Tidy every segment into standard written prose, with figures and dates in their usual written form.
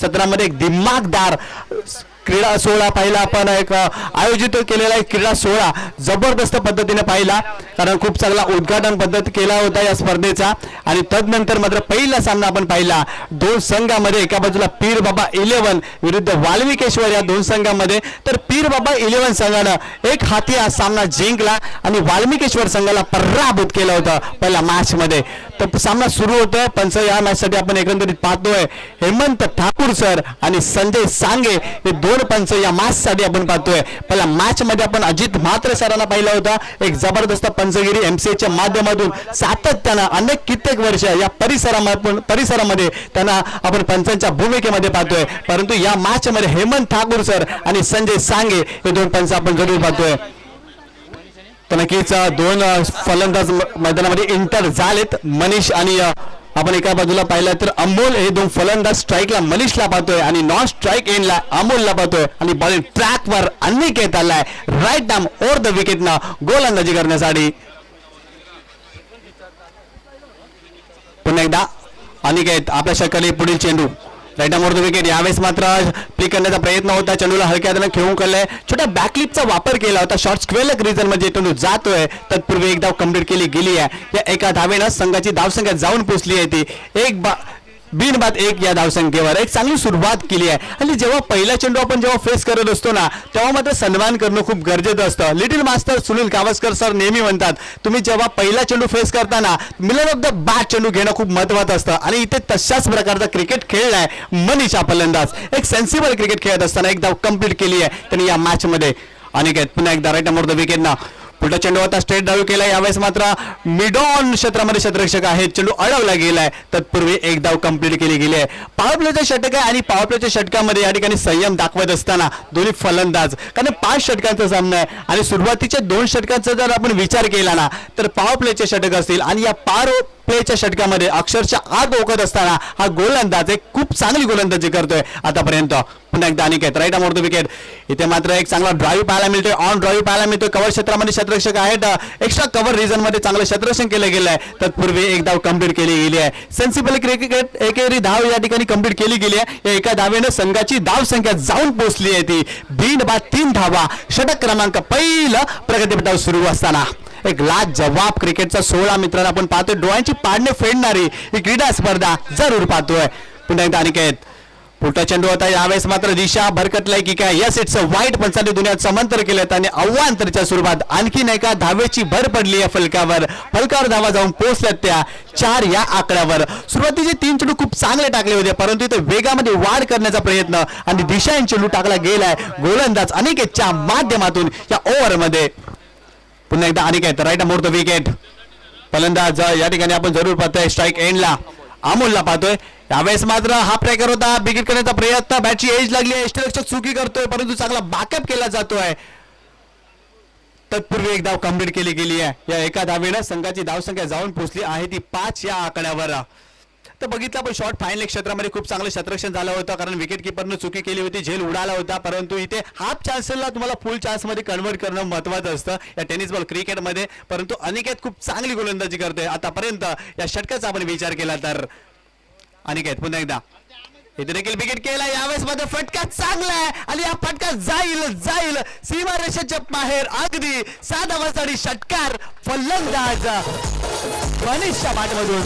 सत्रामध्ये एक दिमागदार क्रीडा सोहळा पाहिला आपण एक आयोजित केलेला एक क्रीडा सोहळा जबरदस्त पद्धतीने पाहिला कारण खूप चांगला उद्घाटन पद्धत केला होता या स्पर्धेचा आणि तदनंतर मात्र पहिला सामना आपण पाहिला दोन संघामध्ये एका बाजूला पीर बाबा 11 विरुद्ध वाल्मिकेश्वर या दोन संघामध्ये तर पीर बाबा 11 संघानं एक हाती हा सामना जिंकला आणि वाल्मिकेश्वर संघाला पराभूत केलं होतं पहिल्या मॅच मध्ये तर सामना सुरू होतोय पंच या मॅच साठी आपण एकंदरीत पाहतोय हेमंत ठाकूर सर आणि संजय सांगे हे दोन पंच या मॅच साठी आपण पाहतोय पहिल्या मॅच मध्ये आपण अजित म्हात्रे सरांना पाहिला होता एक जबरदस्त पंचगिरी एमसीए च्या माध्यमातून सातत्यानं अनेक कित्येक वर्ष या परिसरामध्ये त्यांना आपण पंचांच्या भूमिकेमध्ये पाहतोय परंतु या मॅच मध्ये हेमंत ठाकूर सर आणि संजय सांगे हे दोन पंच आपण जरूर पाहतोय तर नक्कीच दोन फलंदाज मैदानामध्ये इंटर झालेत मनीष आणि आपण एका बाजूला पाहिलं तर अमोल हे दोन फलंदाज स्ट्राईकला मनीषला पाहतोय आणि नॉन स्ट्राईक एंडला अमोलला पाहतोय आणि बॉलिंग ट्रॅकवर अनिकेत आलाय राईट आर्म ओव्हर द विकेटनं गोलंदाजी करण्यासाठी पुन्हा एकदा अनिकेत आपल्या षटकाली पुढील चेंडू right arm over the wicket यावेळेस मात्र प्ले करण्याचा प्रयत्न होता चेंडूला हलक्या हाताने खेळून काढलाय छोट्या बॅकलिपचा वापर केला होता शॉर्ट स्क्वेअर रिजन मध्ये चेंडू जातोय तत्पूर्वी एक धाव कंप्लीट केली गेली आहे या एका धावेनं संघाची धावसंख्या जाऊन पोहोचली आहे ती एक बिनबाद एक या धावसंख्येवर एक चांगली सुरुवात केली आहे आणि जेव्हा पहिला चेंडू आपण जेव्हा फेस करत असतो ना तेव्हा मात्र सन्मान करणं खूप गरजेचं असतं little master Sunil Gavaskar sir नेहमी म्हणतात तुम्ही जेव्हा पहिला चेंडू फेस करताना मिडल ऑफ द बॅट चेंडू घेणं खूप महत्त्वाचं असतं आणि इथे तशाच प्रकारचा क्रिकेट खेळलाय मनीष हा फलंदाज एक सेन्सिबल क्रिकेट खेळत असताना एक धाव कंप्लीट केली आहे त्यांनी या मॅच मध्ये अनिकेत पुन्हा एकदा राईट आर्म द विकेटना पुढचा चेंडू आता स्ट्रेट डाव केला यावेळेस मात्र मिडॉन क्षेत्रामध्ये क्षेत्ररक्षक आहे चेंडू अडवला गेलाय तत्पूर्वी एक धाव कंप्लीट केली गेली आहे पॉवर प्लेचं षटक आहे आणि पॉवर प्लेच्या षटकामध्ये या ठिकाणी संयम दाखवत असताना दोन्ही फलंदाज कारण 5 षटकांचा सामना आहे आणि सुरुवातीच्या 2 षटकांचा जर आपण विचार केला ना तर पॉवर प्लेचे षटक असतील आणि या पॉवर प्लेच्या षटकामध्ये अक्षरशः आग ओकत असताना हा गोलंदाज एक खूप चांगली गोलंदाजी करतोय आतापर्यंत पुन्हा एकदा Aniket right arm over the wicket इथे मात्र एक चांगला ड्राईव्ह पाहायला मिळतोय ऑन ड्राईव्ह पाहायला मिळतोय कव्हर क्षेत्रामध्ये क्षेत्ररक्षक आहेत एक्स्ट्रा कव्हर रिजन मध्ये चांगलं क्षेत्ररक्षण केलं गेलं आहे तत्पूर्वी एक धाव कंप्लीट केली गेली आहे सेन्सिबल क्रिकेट एकेरी धाव या ठिकाणी कंप्लीट केली गेली आहे या एका धावेनं संघाची धाव संख्या जाऊन पोहोचली आहे ती बिनबाद 3 धावा षटक क्रमांक पहिलं प्रगतीपथावर सुरू असताना एक लाजवाब क्रिकेटचा सोहळा मित्रांनो आपण पाहतोय डोळ्यांची पाडणे फेडणारी ही क्रीडा स्पर्धा जरूर पाहतोय पुन्हा एकदा अनिकेत पुढचा चेंडू होता यावेळेस मात्र दिशा भरकटलाय की काय यस इट्स अ वाईट पंचाने दुनियात समांतर केलेत आणि अव्वांतरच्या स्वरूपात आणखीन एका धावेची भर पडली आहे फलकावर धावा जाऊन पोहोचल्यात त्या 4 या आकड्यावर सुरुवातीचे 3 चेंडू खूप चांगले टाकले होते परंतु इथे वेगामध्ये वाढ करण्याचा प्रयत्न आणि दिशा चेंडू टाकला गेलाय गोलंदाज अनिकेतच्या माध्यमातून या ओव्हरमध्ये पुन्हा एकदा Aniket right arm over the wicket फलंदाज या ठिकाणी आपण जरूर पाहतोय स्ट्राईक एंडला अमोलला पाहतोय यावेळेस मात्र हा ट्रॅकर होता बिगिट करण्याचा प्रयत्न बॅटची एज लागली आहे यष्टिरक्षक चुकी करतोय परंतु चांगला बॅकअप केला जातोय तत्पूर्वी एक धाव कंप्लीट केली गेली आहे या एका धावेनं संघाची धावसंख्या जाऊन पोहोचली आहे ती 5 या आकड्यावर तर बघितलं आपण शॉर्ट फायनल क्षेत्रामध्ये खूप चांगलं क्षेत्ररक्षण झालं होतं कारण विकेट किपरनं चुकी केली होती झेल उडाला होता परंतु इथे हाफ चान्सला तुम्हाला फुल चान्स मध्ये कन्वर्ट करणं महत्त्वाचं असतं या टेनिस बॉल क्रिकेटमध्ये परंतु अनिकेत खूप चांगली गोलंदाजी करतोय आतापर्यंत या षटकाचा आपण विचार केला तर अनिकेत पुन्हा एकदा इथे देखील विकेट केला यावेळेस मध्ये फटका चांगला आहे आणि हा फटका जाईल सीमारेषेच्या बाहेर अगदी 7 धावांसाठी षटकार फलंदाज मनीषच्या बॅटमधून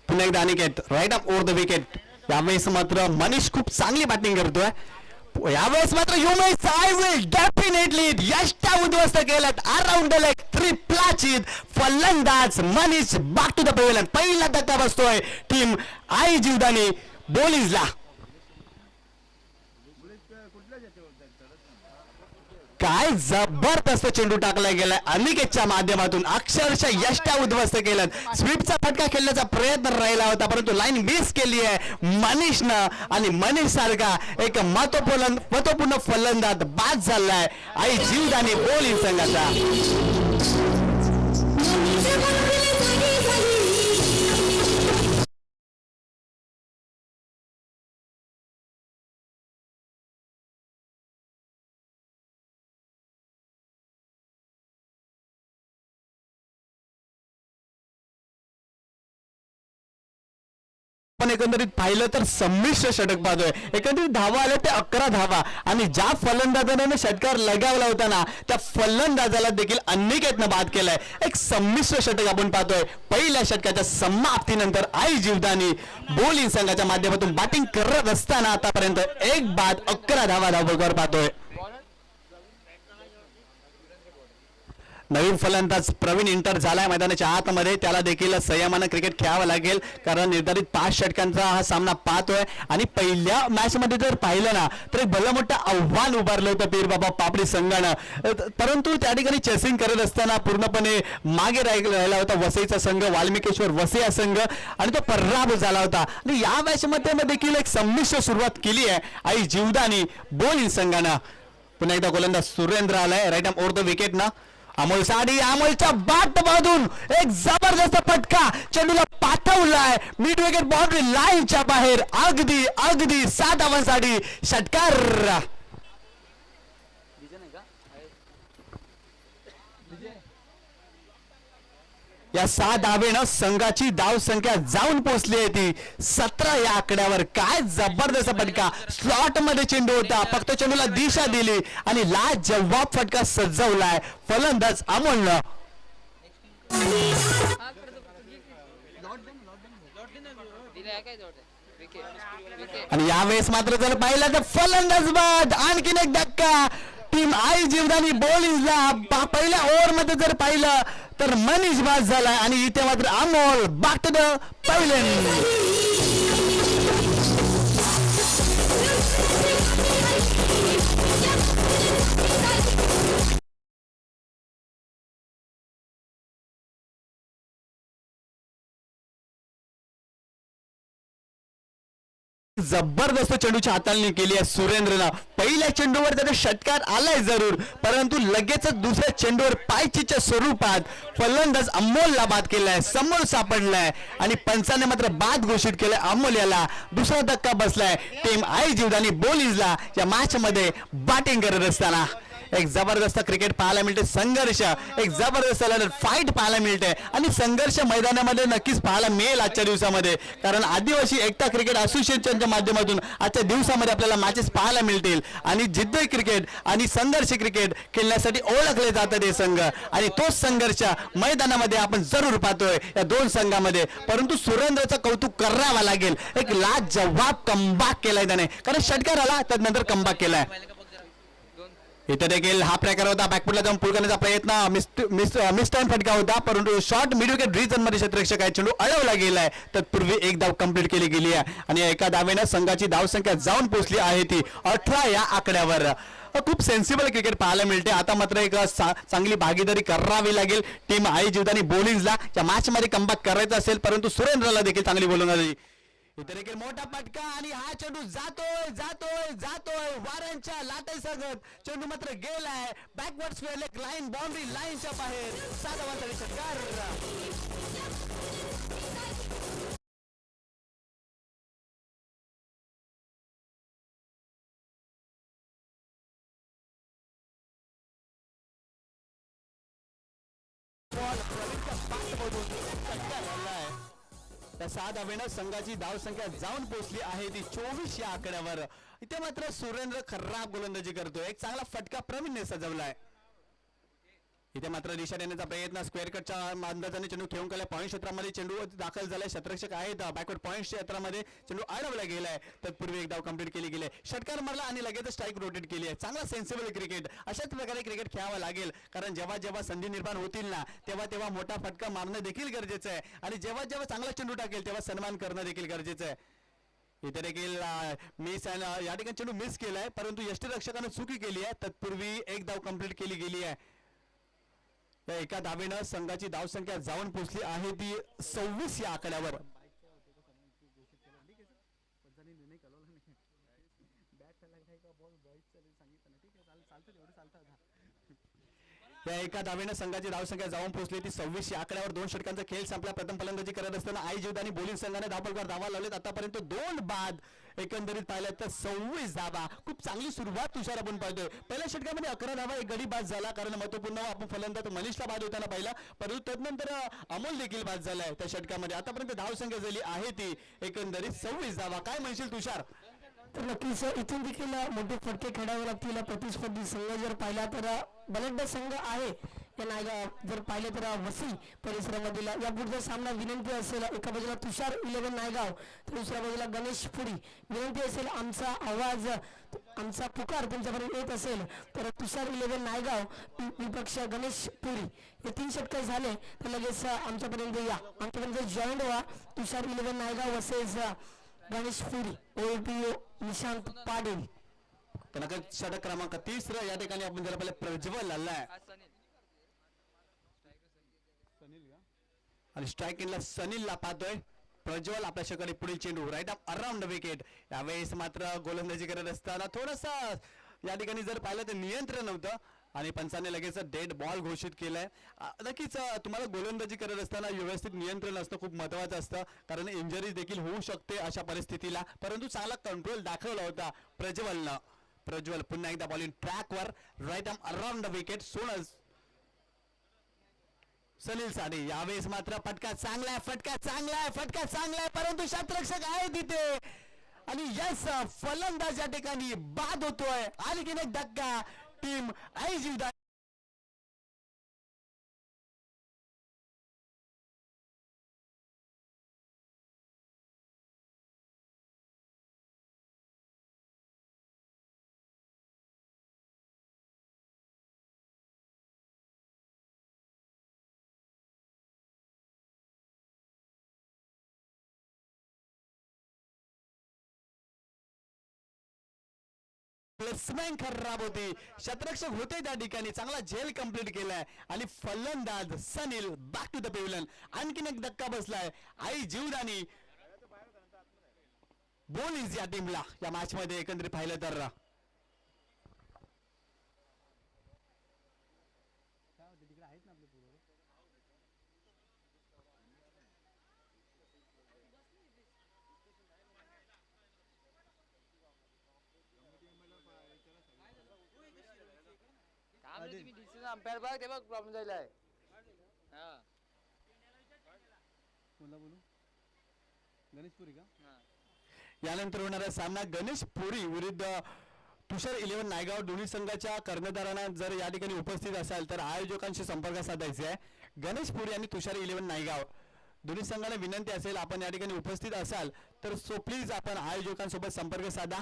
पुन्हा एकदा Aniket right arm over the wicket यावेळेस मात्र मनीष खूप चांगली बॅटिंग करतोय यावेळेस मात्र आय विल डेफिनेटली यष्टा उद्ध्वस्त केलं अराउंड द लेग त्रिप्लाचित फलंदाज Manish back to the pavilion पहिला धक्का बसतोय टीम आई जीवदानी बोलीजला काय जबरदस्त चेंडू टाकला गेलाय अनिकेतच्या माध्यमातून, अक्षरशः यष्टा उद्ध्वस्त केलं. स्वीपचा फटका खेळण्याचा प्रयत्न राहिला होता परंतु लाईन मिस केली आहे मनीषनं आणि मनीष सारखा एक महत्वपूर्ण फलंदाज बाद झालाय. आई जीवदानी बोलिंग संघाचा. पण एकंदरीत पाहिलं तर संमिश्र षटक पाहतोय. एकंदरीत धावा आल्या ते 11 धावा आणि ज्या फलंदाजाने षटकार लगावला होता ना त्या फलंदाजाला देखील अनिकेतनं बाद केलाय. एक संमिश्र षटक आपण पाहतोय. पहिल्या षटकाच्या समाप्तीनंतर आई जीवदानी बोलिंग संघाच्या माध्यमातून बॅटिंग करत असताना आतापर्यंत एक बाद 11 धावा धावकर पाहतोय. नवीन फलंदाज प्रवीण इंटर झालाय मैदानाच्या आतमध्ये. त्याला देखील संयमानं क्रिकेट खेळावं लागेल कारण निर्धारित 5 षटकांचा हा सामना पाहतोय आणि पहिल्या मॅच मध्ये जर पाहिलं ना तर एक भलं मोठं आव्हान उभारलं होतं पीर बाबा पापडी संघानं. परंतु त्या ठिकाणी चेसिंग करत असताना पूर्णपणे मागे राहिला होता वसईचा संघ, वाल्मिकेश्वर वसई हा संघ आणि तो पराभूत झाला होता. आणि या मॅच मध्ये देखील एक संमिश्र सुरुवात केली आहे आई जीवदानी बोलिंग संघानं. पुन्हा एकदा गोलंदाज सुरेंद्र आलाय right arm over the wicket ना. अमोल साडी, अमोलच्या बाट बाजून एक जबरदस्त फटका चेंडूला पाठवलाय मिड विकेट बाउंड्री लाईनच्या बाहेर. अगदी 7 धावांसाठी षटकार. या 6 धावेनं संघाची धाव संख्या जाऊन पोहोचली आहे ती 17 या आकड्यावर. काय जबरदस्त फटका. स्लॉट मध्ये चेंडू होता, फक्त चेंडूला दिशा दिली आणि लाजवाब फटका सजवलाय फलंदाज अमोलनं. आणि यावेळेस मात्र जर पाहिलं तर फलंदाज बाद. आणखीन एक धक्का टीम आई जीवदानी बोलिंगला. पहिल्या ओव्हर मध्ये जर पाहिलं तर मनीष बाद झालाय आणि इथे मात्र Amol back to the pavilion. जबरदस्त चेंडूची हाताळणी केली आहे सुरेंद्रनं. पहिल्या चेंडूवर त्याचा षटकार आलाय जरूर परंतु लगेचच दुसऱ्या चेंडूवर पायचीच्या स्वरूपात फलंदाज अमोलला बाद केलाय. समोर सापडलाय आणि पंचाने मात्र बाद घोषित केलंय अमोल याला. दुसरा धक्का बसलाय टीम आई जीवदानी बोलिंजला या मॅच मध्ये बॅटिंग करत असताना. एक जबरदस्त क्रिकेट पाहायला मिळते, संघर्ष, एक जबरदस्त फाईट पाहायला मिळते आणि संघर्ष मैदानामध्ये नक्कीच पाहायला मिळेल आजच्या दिवसामध्ये कारण आदिवासी एकता क्रिकेट असोसिएशनच्या माध्यमातून आजच्या दिवसामध्ये आपल्याला मॅचेस पाहायला मिळतील आणि जिद्द क्रिकेट आणि संघर्ष क्रिकेट खेळण्यासाठी ओळखले जातात हे संघ आणि तोच संघर्ष मैदानामध्ये आपण जरूर पाहतोय या 2 संघामध्ये. परंतु सुरेंद्रचं कौतुक करावं लागेल. एक लाजवाब कमबॅक केलाय त्याने कारण षटकार आला त्यानंतर कमबॅक केलाय. इथे देखील हा प्रकार होता. बॅकफुटला जाऊन पुल करण्याचा प्रयत्न मिस टाइम फटका होता परंतु शॉर्ट मिड विकेट रिजन मध्ये क्षेत्ररक्षक आहे चेंडू अडवला गेलाय. तत्पूर्वी एक धाव कंप्लीट केली गेली आहे आणि एका धावेनं संघाची धाव संख्या जाऊन पोहोचली आहे ती 18 या आकड्यावर. खूप सेन्सिबल क्रिकेट पाहायला मिळते. आता मात्र एक चांगली भागीदारी करावी लागेल टीम आई जीवदानी बोलिंजला. या मॅच मध्ये कमबॅक करायचं असेल परंतु सुरेंद्रला देखील चांगली बोलून आली. इथे देखील मोठा फटका आणि हा चेंडू जातोय वाऱ्यांच्या लाटे सगत. चेंडू मात्र गेलाय backward square leg line boundary लाईनच्या बाहेर. 7 धावांसाठी षटकार. त्या 6 धावेनं संघाची धाव संख्या जाऊन पोहोचली आहे ती 24 या आकड्यावर. इथे मात्र सुरेंद्र खराब गोलंदाजी करतोय. एक चांगला फटका प्रवीणने सजवलाय. इथे मात्र दिशा देण्याचा प्रयत्न स्क्वेअर कटच्या अंदाजाने चेंडू खेळून गेलाय. पॉईंट क्षेत्रामध्ये चेंडू दाखल झालाय. क्षेत्ररक्षक आहेत बॅकवर्ड पॉईंट क्षेत्रामध्ये चेंडू अडवला गेलाय. तत्पूर्वी एक धाव कंप्लीट केली गेली. षटकार मारला आणि लगेच स्ट्राईक रोटेट केली आहे. चांगला सेन्सिबल क्रिकेट. अशाच प्रकारे क्रिकेट खेळावं लागेल कारण जेव्हा जेव्हा संधी निर्माण होतील ना तेव्हा मोठा फटका मारणं देखील गरजेचं आहे आणि जेव्हा चांगला चेंडू टाकेल तेव्हा सन्मान करणं देखील गरजेचं आहे. इथे देखील मिस या ठिकाणी चेंडू मिस केलाय, परंतु यष्टीरक्षकाने चुकी केली आहे. तत्पूर्वी एक धाव कंप्लीट केली गेली आहे. या एका धावेनं संघाची धावसंख्या जाऊन पोहोचली आहे ती 26 या आकड्यावर. या एका धावेनं संघाची धावसंख्या जाऊन पोहोचली ती 26 या आकड्यावर. 2 षटकांचा खेळ संपला. प्रथम फलंदाजी करत असताना आई जीवदानी बोलिंग संघाने धावफलकावर धावा लावलेत. आतापर्यंत 2 बाद. एकंदरीत पाहिलं तर 26 धावा. खूप चांगली सुरुवात तुषार आपण पाहतोय. पहिल्या षटकामध्ये 11 धावा एक गडी बाद झाला, कारण महत्वपूर्ण आपण फलंदाज मनीषला बाद होताना पाहिला, परंतु तदनंतर अमोल देखील बाद झालाय त्या षटकामध्ये. आतापर्यंत धावसंख्या झाली आहे ती एकंदरीत 26 धावा. काय म्हणशील तुषार? तर नक्कीच इथून देखील मोठे फटके खेळावे लागतील. प्रतिस्पर्धी संघ जर पाहिला तर बलंद संघ आहे या नायगाव. जर पाहिले तर वसई परिसरामधील या पुढचा सामना विनंती असेल, एका बाजूला तुषार 11 नायगाव तर दुसऱ्या बाजूला गणेश पुरी. विनंती असेल, आमचा आवाज आमचा पुकार तुमच्यापर्यंत येत असेल तर तुषार 11 नायगाव विपक्ष गणेश पुरी हे 3 षटक झाले तर लगेच आमच्यापर्यंत या, आमच्यापर्यंत जॉईन व्हा. तुषार 11 नायगाव वसईच गणेश पुरी ओपीओ निशांत पाटील. तर षटक क्रमांक 30 या ठिकाणी आपण जरा पहिले प्रज्वल आलाय आणि स्ट्राईक इनला सनीलला पाहतोय. प्रज्वल आपल्या षटकाने पुढील चेंडू राईट अप अराउंड विकेट. यावेळेस मात्र गोलंदाजी करत असताना थोडासा या ठिकाणी जर पाहिलं तर नियंत्रण नव्हतं आणि पंचाने लगेच डेड बॉल घोषित केलाय. नक्कीच तुम्हाला गोलंदाजी करत असताना व्यवस्थित नियंत्रण असणं खूप महत्वाचं असतं, कारण इंजरी देखील होऊ शकते अशा परिस्थितीला. परंतु चांगला कंट्रोल दाखवला होता प्रज्वलनं. प्रज्वल पुन्हा एकदा बॉलिंग ट्रॅकवर right arm around wicket. Sonal Sanil Sade. यावेळेस मात्र फटका चांगला आहे, फटका चांगला आहे, फटका चांगला आहे, परंतु क्षेत्ररक्षक आहे तिथे आणि यस फलंदाज या ठिकाणी बाद होतोय. आणखीन एक धक्का टीम आई जीवदानी. प्लेसमेंट खराब होती, क्षेत्ररक्षक होते त्या ठिकाणी. चांगला झेल कंप्लीट केलाय आणि फलंदाज Sanil back to the pavilion. आणखीन एक धक्का बसलाय आई जीवदानी बोलीज या टीमला या मॅच मध्ये. एकंदरीत पाहिलं तर अंपायर बघ ते बघ प्रॉब्लेम झालाय. गणेशपुरी का यानंतर होणारा सामना गणेशपुरी विरुद्ध तुषार 11 नायगाव. दोन्ही संघाच्या कर्णधारांना जर या ठिकाणी उपस्थित असाल तर आयोजकांशी संपर्क साधायचे आहे. गणेशपुरी आणि तुषार 11 नायगाव दोन्ही संघांना विनंती असेल, आपण या ठिकाणी उपस्थित असाल तर सो प्लीज आपण आयोजकांसोबत संपर्क साधा.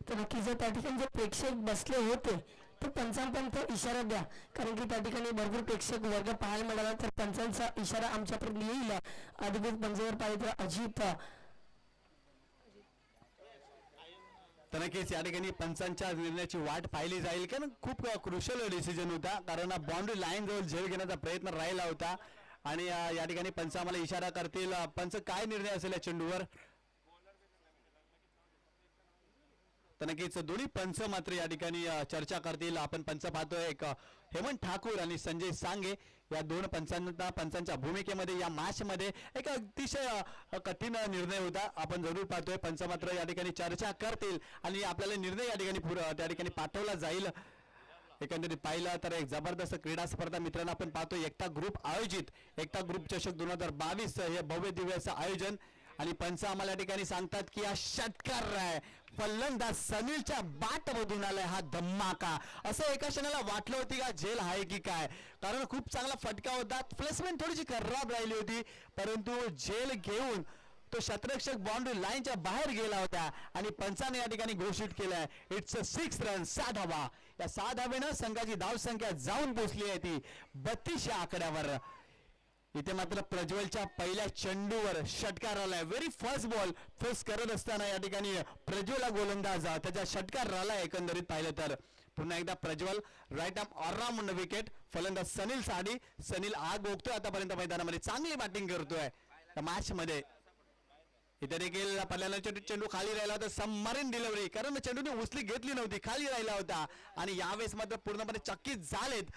तर नक्कीच त्या ठिकाणी जर प्रेक्षक बसले होते तर पंचांपर्यंत इशारा द्या, कारण की त्या ठिकाणी भरपूर प्रेक्षक वर्ग पाहायला मिळाला. तर पंचांचा इशारा आमच्यापर्यंत येईल. अधिकृत पंचावर पाहिजे तर अजित. तर नक्कीच या ठिकाणी पंचांच्या निर्णयाची वाट पाहिली जाईल, कारण खूप क्रुशल डिसिजन होता, कारण बाउंड्री लाईन जवळ झेल घेण्याचा प्रयत्न राहिला होता आणि या ठिकाणी पंच आम्हाला इशारा करतील. पंच काय निर्णय असेल या चेंडूवर? तर नक्कीच दोन्ही पंच मात्र या ठिकाणी चर्चा करतील. आपण पंच पाहतोय, एक हेमंत ठाकूर आणि संजय सांगे या 2 पंचांच्या भूमिकेमध्ये या मॅच मध्ये एक अतिशय कठीण निर्णय होता. आपण जरूर पाहतोय पंच मात्र या ठिकाणी चर्चा करतील आणि आपल्याला निर्णय या ठिकाणी त्या ठिकाणी पाठवला जाईल. एकंदरीत पाहिलं तर एक जबरदस्त क्रीडा स्पर्धा मित्रांनो आपण पाहतोय. एकता ग्रुप आयोजित एकता ग्रुप चषक 2022 हे भव्य दिव्य असं आयोजन आणि पंच आम्हाला या ठिकाणी सांगतात की हा षटकार आहे, फलंदाज सनीलच्या बॅट मधून आलाय हा धम्माका. असं एका क्षणाला वाटलं होती का झेल आहे की काय, कारण खूप चांगला फटका होता. प्लेसमेंट थोडीशी खराब राहिली होती, परंतु झेल घेऊन तो शतरक्षक बाउंड्री लाईनच्या बाहेर गेला होता आणि पंचाने या ठिकाणी घोषित केलाय इट्स अ 6 रन 7 धावा. या 7 धावेनं संघाची धावसंख्या जाऊन पोहोचली आहे ती 32 या आकड्यावर. इथे मात्र प्रज्वलच्या पहिल्या चेंडूवर षटकार आलाय. व्हेरी फर्स्ट बॉल फेस करत असताना या ठिकाणी प्रज्वल गोलंदाज त्याचा षटकार आलाय. एकंदरीत पाहिलं तर पुन्हा एकदा Prajwal right arm around wicket. फलंदाज सनील साडी. सनील आग ओकतोय आतापर्यंत मैदानामध्ये. चांगली बॅटिंग करतोय या मॅच मध्ये. इथे देखील पहिल्यांदा चेंडू खाली राहिला होता. सबमरीन डिलिव्हरी कारण चेंडूने उचली घेतली नव्हती. खाली राहिला होता आणि यावेळेस मात्र पूर्णपणे चकित झालेत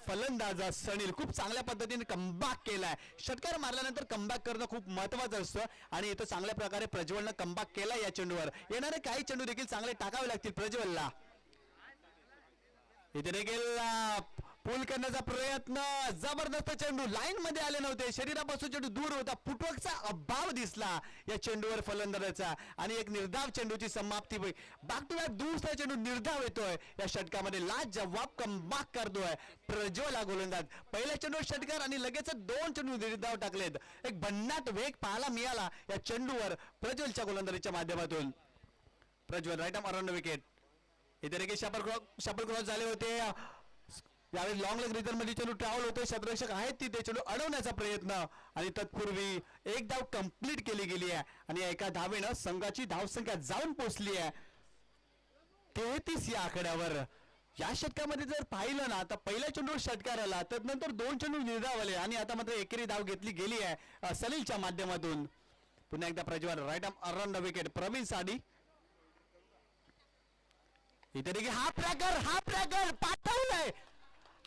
फलंदाज सनील. खूप चांगल्या पद्धतीने कमबॅक केलाय. षटकार मारल्यानंतर कमबॅक करणं खूप महत्वाचं असतं आणि इथं चांगल्या प्रकारे प्रज्वलनं कमबॅक केला. या चेंडूवर येणारे काही चेंडू देखील चांगले टाकावे लागतील प्रज्वलला. इथे देखील पूल करण्याचा प्रयत्न. जबरदस्त चेंडू लाईन मध्ये आले नव्हते. शरीरापासून चेंडू दूर होता. फुटवर्कचा अभाव दिसला या चेंडूवर फलंदाजाचा आणि एक निर्धाव चेंडूची समाप्ती. बॅक टू बॅक दुसरा चेंडू निर्धाव येतोय या षटकामध्ये. लाजवाब कमबॅक करतोय प्रज्वल गोलंदाज. पहिल्या चेंडूवर षटकार आणि लगेच 2 चेंडू निर्धाव टाकलेत. एक भन्नाट वेग पाहायला मिळाला या चेंडूवर प्रज्वलच्या गोलंदाजीच्या माध्यमातून. Prajwal right arm around wicket. इथे देखील शपल क्रॉस झाले होते. यावेळी लॉंग लेग रिझन मध्ये चेंडू ट्रॅव्हल होतोय. शतरक्षक आहेत तिथे चेंडू अडवण्याचा प्रयत्न आणि तत्पूर्वी एक धाव कंप्लीट केली गेली आहे आणि एका धावेनं संघाची धावसंख्या जाऊन पोहोचली आहे 33 या आकड्यावर. या षटकामध्ये जर पाहिलं ना तर पहिल्या चेंडूवर षटकार आला तर नंतर 2 चेंडू निर्धाव आले आणि आता मात्र एकेरी धाव घेतली गेली आहे सलीलच्या माध्यमातून. पुन्हा एकदा Prajwal right arm around wicket. Praveen Sadi. इथे देखील हा ट्रॅकर पाठवलाय.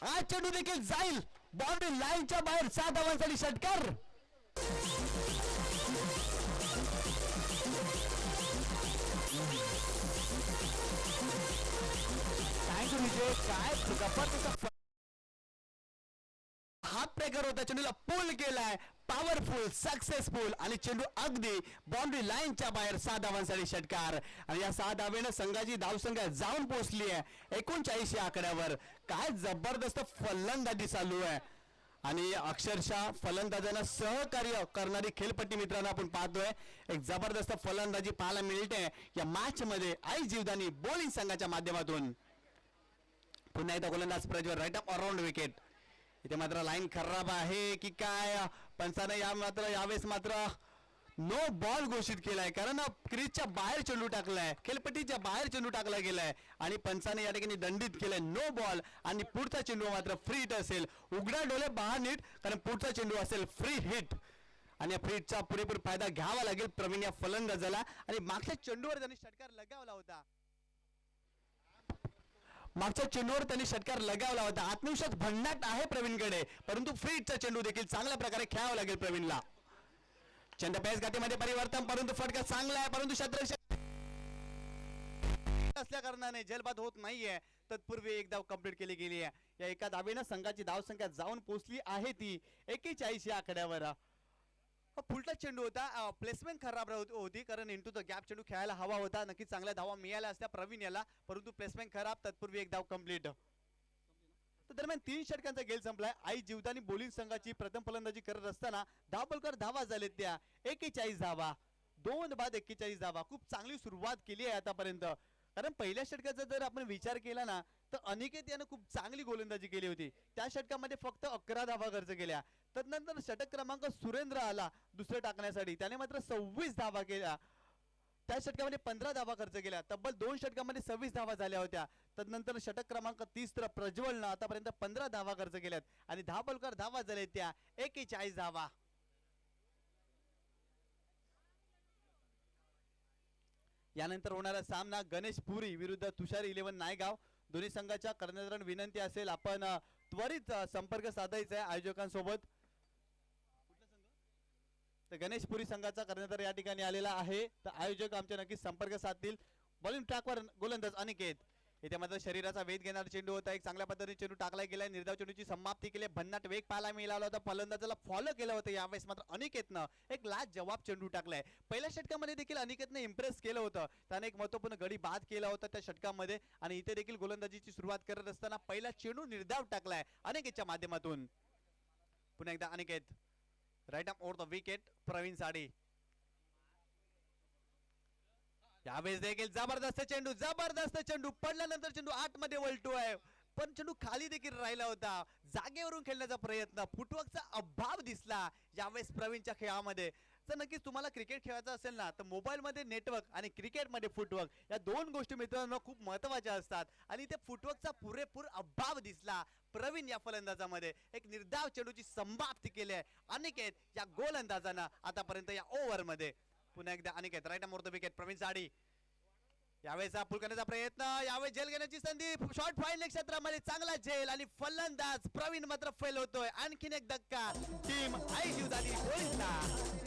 हा चेंडू देखील जाईल बाउंड्री लाईनच्या बाहेर. 7 धावांसाठी षटकार. थँक्यू विजय. काय जबरदस्त हाफ ब्रेकर होता. चेंडूला पुल केलाय. पॉवरफुल सक्सेसफुल आणि चेंडू अगदी बाउंड्री लाईनच्या बाहेर. 7 धावांसाठी षटकार आणि या 6 धावेनं संघाची धावसंख्या जाऊन पोहोचली आहे 39 या आकड्यावर. काय जबरदस्त फलंदाजी चालू आहे आणि अक्षरशः फलंदाजांना सहकार्य करणारी खेळपट्टी मित्रांनो आपण पाहतोय. एक जबरदस्त फलंदाजी पाहायला मिळते या मॅच मध्ये आई जीवदानी बॉलिंग संघाच्या माध्यमातून. पुन्हा एकदा गोलंदाज Prajwal right arm around wicket. इथे मात्र लाईन खराब आहे की काय पंचाने यावेळेस मात्र नो बॉल घोषित केलाय कारण क्रीजच्या बाहेर चेंडू टाकलाय. खेळपट्टीच्या बाहेर चेंडू टाकला गेलाय आणि पंचाने या ठिकाणी दंडित केलाय. नो बॉल आणि पुढचा चेंडू मात्र फ्री हिट असेल. उघडा डोळे बाहेर नीट कारण पुढचा चेंडू असेल फ्री हिट आणि या फ्री हिटचा पुरेपूर फायदा घ्यावा लागेल प्रवीण या फलंदाजाला. आणि मागच्या चेंडूवर त्यांनी षटकार लगावला होता. मागच्या चेंडूवर त्यांनी षटकार लगावला होता. आत्मविश्वास भन्नाट आहे प्रवीणकडे परंतु फ्री हिटचा चेंडू देखील चांगल्या प्रकारे खेळावा लागेल प्रवीणला. चंद पेस गतीमध्ये परिवर्तन परंतु फटका चांगला आहे परंतु शतरक्षक असल्या कारणाने जलबाद होत नाहीये. तत्पूर्वी एक धाव कंप्लीट केली गेली आहे. या एका धावेनं संघाची धावसंख्या जाऊन पोहोचली आहे ती 41 या आकड्यावर. फुलटा चेंडू होता. प्लेसमेंट खराब होती कारण इंटू द गॅप चेंडू खेळायला हवा होता. नक्कीच चांगल्या धावा मिळाल्या असत्या प्रवीण याला परंतु प्लेसमेंट खराब. तत्पूर्वी एक धाव कंप्लीट. तर दरम्यान 3 षटकांचा गेल संपलाय. आई जीवदानी बॉलिंग संघाची प्रथम फलंदाजी करत असताना धावपलकर धावा झालेत त्या 41 धावा. 2 बाद 41 धावा. खूप चांगली सुरुवात केली आहे आतापर्यंत कारण पहिल्या षटकाचा जर आपण विचार केला ना तर अनिकेत यानं खूप चांगली गोलंदाजी केली होती. त्या षटकामध्ये फक्त 11 धावा खर्च केल्या. तदनंतर षटक क्रमांक सुरेंद्र आला दुसरं टाकण्यासाठी. त्याने मात्र 26 धावा केल्या. त्या षटकामध्ये 15 धावा खर्च केल्या. तब्बल 2 षटकामध्ये 26 धावा झाल्या होत्या. तदनंतर षटक क्रमांक 30 तर प्रज्वलनं आतापर्यंत 15 धावा खर्च केल्यात आणि धावपलकर धावा झाल्या त्या 41 धावा. यानंतर होणारा सामना गणेश पुरी विरुद्ध तुषार 11 नायगाव. दोन्ही संघाच्या कर्णधारांना विनंती असेल आपण त्वरित संपर्क साधायचा आहे आयोजकांसोबत. तर गणेश पुरी संघाचा कर्णधार या ठिकाणी आलेला आहे तर आयोजक आमच्या नक्कीच संपर्क साधतील. बॉलिंग ट्रॅकवर गोलंदाज अनिकेत. इथे मात्र शरीराचा वेध घेणारा चेंडू होता. एक चांगल्या पद्धतीने चेंडू टाकला गेलाय. निर्धाव चेंडूची समाप्ती केली. भन्नाट वेग पाहायला मिळाला होता. फलंदाजाला फॉलो केलं होतं. यावेळेस मात्र अनिकेतनं एक लास्ट जवाब चेंडू टाकलाय. पहिल्या षटकामध्ये देखील अनिकेतनं इम्प्रेस केलं होतं. त्याने एक महत्त्वपूर्ण गडी बाद केला होता त्या षटकामध्ये आणि इथे देखील गोलंदाजीची सुरुवात करत असताना पहिला चेंडू निर्धाव टाकलाय अनिकेतच्या माध्यमातून. पुन्हा एकदा Aniket right arm over the wicket. Praveen Sadi. यावेळेस देखील जबरदस्त चेंडू पडल्यानंतर चेंडू आतमध्ये वळतोय, पण चेंडू खाली देखील राहिला होता. जागेवरून खेळण्याचा प्रयत्न, फुटवर्कचा अभाव दिसला यावेळेस प्रवीणच्या खेळामध्ये. तर नक्कीच तुम्हाला क्रिकेट खेळायचं असेल ना, तर मोबाईलमध्ये नेटवर्क आणि क्रिकेटमध्ये फुटवर्क या दोन गोष्टी मित्रांनो खूप महत्त्वाच्या असतात. आणि ते फुटवर्कचा पुरेपूर अभाव दिसला प्रवीण या फलंदाजामध्ये. एक निर्धाव चेंडूची समाप्ती केली आहे अनिकेत या गोलंदाजानं आतापर्यंत या ओव्हरमध्ये. पुन्हा एकदा Aniket right arm over the wicket. Praveen Jadi यावेळेस पूल करण्याचा प्रयत्न, यावेळेस झेल घेण्याची संधी, शॉर्ट फाईन क्षेत्रामध्ये चांगला झेल आणि फलंदाज प्रवीण मात्र फेल होतोय. आणखीन एक धक्का टीम आई जीवदानी गोलंदाज.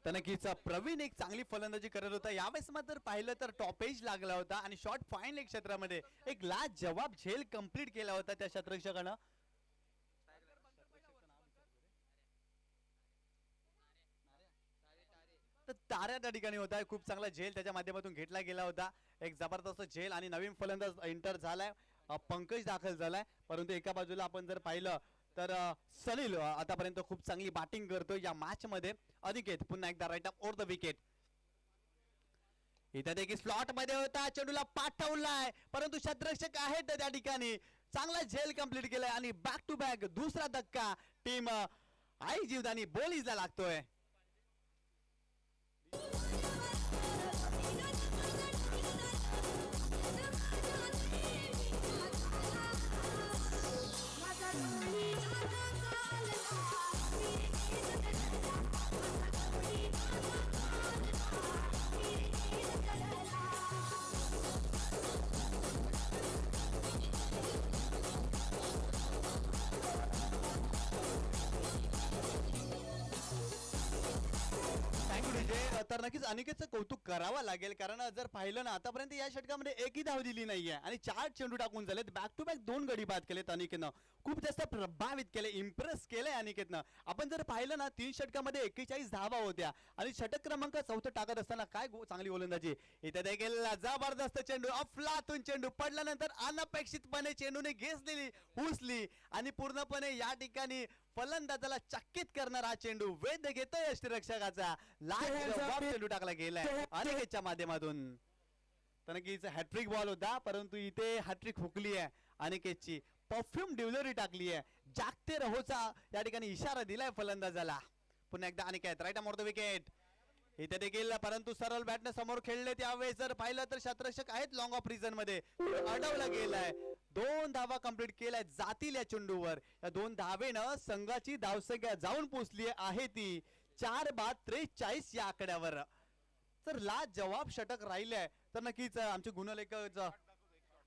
तर नक्कीच प्रवीण एक चांगली फलंदाजी करत होता. यावेळेस मात्र पाहिलं तर टॉपेज लागला होता आणि शॉर्ट फाईन लेग क्षेत्रामध्ये एक लाजवाब झेल कंप्लीट केला होता त्या क्षेत्ररक्षकानं. तर ताऱ्या त्या ठिकाणी होता, खूप चांगला झेल त्याच्या माध्यमातून घेतला गेला होता. एक जबरदस्त झेल आणि नवीन फलंदाज एंटर झालाय, पंकज दाखल झालाय. परंतु एका बाजूला आपण जर पाहिलं तर सनील आतापर्यंत खूप चांगली बॅटिंग करतोय या मॅच मध्ये. अनिकेत पुन्हा एकदा राईट अप ओर द विकेट. इथे देखील स्लॉट मध्ये होता, चेंडूला पाठवलाय परंतु क्षेत्ररक्षक आहेत त्या ठिकाणी. चांगला झेल कंप्लीट केलाय आणि बॅक टू बॅक दुसरा धक्का टीम आई जीवदानी बोलीजला लागतोय. तर नक्कीच अनिकेतचं कौतुक करावं लागेल, कारण जर पाहिलं ना आतापर्यंत या षटकामध्ये एकही धाव दिली नाहीये आणि 4 चेंडू टाकून झालेत. बॅक टू बॅक 2 गडी बाद केलेत अनिकेतनं. खूप जास्त प्रभावित केले, इम्प्रेस केलंय अनिकेतनं. आपण जर पाहिलं ना 3 षटकामध्ये 41 धावा होत्या आणि षटक क्रमांक 4 टाकत असताना काय चांगली गोलंदाजी. इथे देखील जबरदस्त चेंडू, अफलातून चेंडू पडल्यानंतर अनपेक्षितपणे चेंडूने घेसलेली उचली आणि पूर्णपणे या ठिकाणी फलंदाजाला चकित करणारा हा चेंडू वेध घेतोय यष्टिरक्षकाचा. लाजवाब चेंडू टाकला गेलाय अनिकेतच्या माध्यमातून. तर नक्कीच हॅट्रिक बॉल होता परंतु इथे हॅट्रिक हुकली आहे अनिकेतची. परफ्यूम डिलिव्हरी टाकली आहे, जागते रहोचा या ठिकाणी इशारा दिलाय फलंदाजाला. पुन्हा एकदा Aniket right arm over the wicket. इथे देखील परंतु सरळ बॅटने समोर खेळले. त्यावेळेस जर पाहिलं तर क्षेत्ररक्षक आहेत लॉंग ऑफ रिझन मध्ये, अडवला गेलाय. 2 धावा कंप्लीट केल्या जातील या चेंडूवर. या 2 धावेनं संघाची धावसंख्या जाऊन पोहोचली आहे ती 4-43 या आकड्यावर. तर लाजवाब षटक राहिलंय. तर नक्कीच आमचे गुणलेखक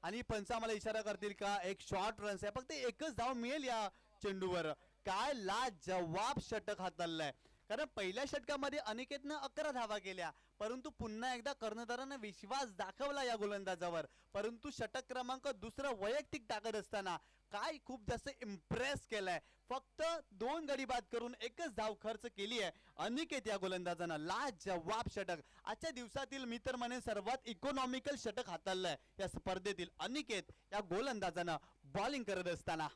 आणि पंच आम्हाला इशारा करतील का एक शॉर्ट रन्स आहे, फक्त एकच धाव मिळेल या चेंडूवर. काय लाजवाब षटक हाताळलंय. कारण पहिल्या षटकामध्ये अनिकेतनं 11 धावा केल्या परंतु पुन्हा एकदा कर्णधारानं विश्वास दाखवला या गोलंदाजावर. परंतु षटक क्रमांक 2 वैयक्तिक टाकत असताना काय खूप जास्त इम्प्रेस केलाय. फक्त 2 गडी बाद करून एकच धाव खर्च केली आहे अनिकेत या गोलंदाजानं. लाजवाब षटक. आजच्या दिवसातील मी तर म्हणेन सर्वात इकॉनॉमिकल षटक हाताळलंय या स्पर्धेतील अनिकेत या गोलंदाजानं बॉलिंग करत असताना.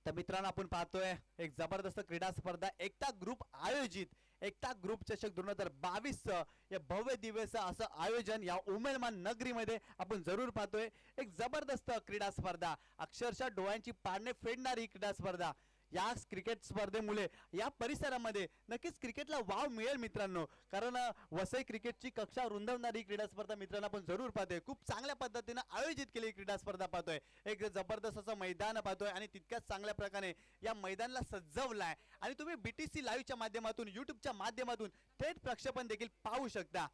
तर मित्रांनो आपण पाहतोय एक जबरदस्त क्रीडा स्पर्धा एकता ग्रुप आयोजित एकता ग्रुप चषक 2022 या भव्य दिवस असं आयोजन या उमेदमान नगरीमध्ये आपण जरूर पाहतोय. एक जबरदस्त क्रीडा स्पर्धा, अक्षरशः डोळ्यांची पारणे फेडणारी क्रीडा स्पर्धा. या क्रिकेट स्पर्धेमुळे या परिसरामध्ये नक्कीच क्रिकेटला वाव मिळेल मित्रांनो. कारण वसई क्रिकेटची कक्षा रुंदवणारी क्रीडा स्पर्धा मित्रांनो आपण जरूर पाहतोय. खूप चांगल्या पद्धतीने आयोजित केलेली क्रीडा स्पर्धा पाहतोय. एक जबरदस्त असं मैदान पाहतोय आणि तितक्याच चांगल्या प्रकारे या मैदानाला सजवलाय. आणि तुम्ही BTC लाईव्हच्या माध्यमातून युट्यूबच्या माध्यमातून थेट प्रक्षेपण देखील पाहू शकता.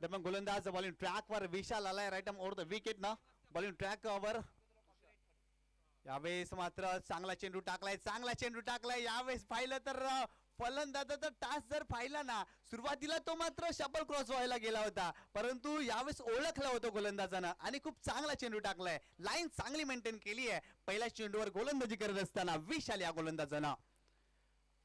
दरम्यान गोलंदाज बॉलिंग ट्रॅकवर विशाल आलाय राईट ओव्हर द विकेट ना. बॉलिंग ट्रॅकवर यावेळेस मात्र चांगला चेंडू टाकलाय यावेळेस पाहिलं तर फलंदाजाचा टास जर पाहिला ना, सुरुवातीला तो मात्र शबल क्रॉस व्हायला गेला होता, परंतु यावेळेस ओळखलं होतं गोलंदाजानं आणि खूप चांगला चेंडू टाकलाय. लाईन चांगली मेंटेन केली आहे. पहिल्या चेंडूवर गोलंदाजी करत असताना विशाल या गोलंदाजानं.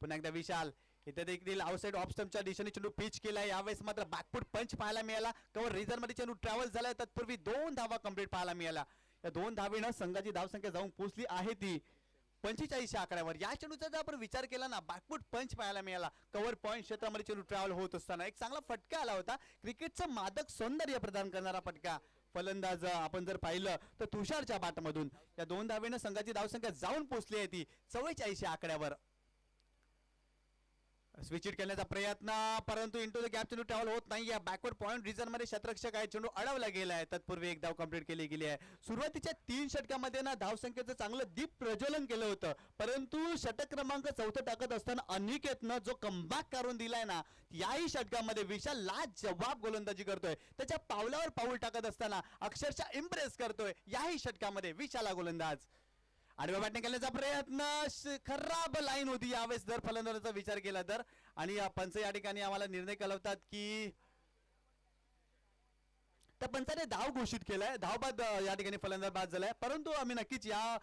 पुन्हा एकदा विशाल इथे देखील आउटसाइड ऑफ स्टंपच्या दिशेने चेंडू पिच केलाय. यावेळेस मात्र बॅकफूट पंच पाहायला मिळाला. कव्हर रिझन मध्ये चेंडू ट्रॅव्हल झालाय. तत्पूर्वी 2 धावा कंप्लीट पाहायला मिळाला. या 2 धावेनं संघाची धावसंख्या जाऊन पोहोचली आहे ती 45 आकड्यावर. या चेंडूचा जर आपण विचार केला ना, बॅकफूट पंच पाहायला मिळाला. कव्हर पॉइंट क्षेत्रामध्ये चेंडू ट्रॅव्हल होत असताना एक चांगला फटका आला होता. क्रिकेटचं मादक सौंदर्य प्रदान करणारा फटका. फलंदाज आपण जर पाहिलं तर तुषारच्या बाटमधून या 2 धावेनं संघाची धावसंख्या जाऊन पोहोचली आहे ती 44 आकड्यावर. स्विच इट करण्याचा प्रयत्न, परंतु इंटू द गॅप चेंडू ट्रॅव्हल होत नाहीये. बॅकवर्ड पॉइंट रिजन मध्ये शतरक्षक आहे. चेंडू अडवला गेलाय. तत्पूर्वी एक धाव कंप्लीट केली गेली आहे. सुरुवातीच्या 3 षटकामध्ये ना धावसंख्येचं चांगलं दीप प्रज्वलन केलं होतं, परंतु षटक क्रमांक 4 टाकत असताना अनिकेतनं जो कमबॅक करून दिलाय ना, याही षटकामध्ये विशाल लाजवाब गोलंदाजी करतोय. त्याच्या पावलावर पाऊल टाकत असताना अक्षरशः इम्प्रेस करतोय याही षटकामध्ये विशाला गोलंदाज. आडव्या बॅटिंग करण्याचा प्रयत्न, खराब लाईन होती यावेळेस जर फलंदाजाचा विचार केला तर. आणि पंच या ठिकाणी आम्हाला निर्णय कळवतात की त्या पंचाने धाव घोषित केलाय. धावबाद या ठिकाणी फलंदाज बाद झालाय, परंतु आम्ही नक्कीच या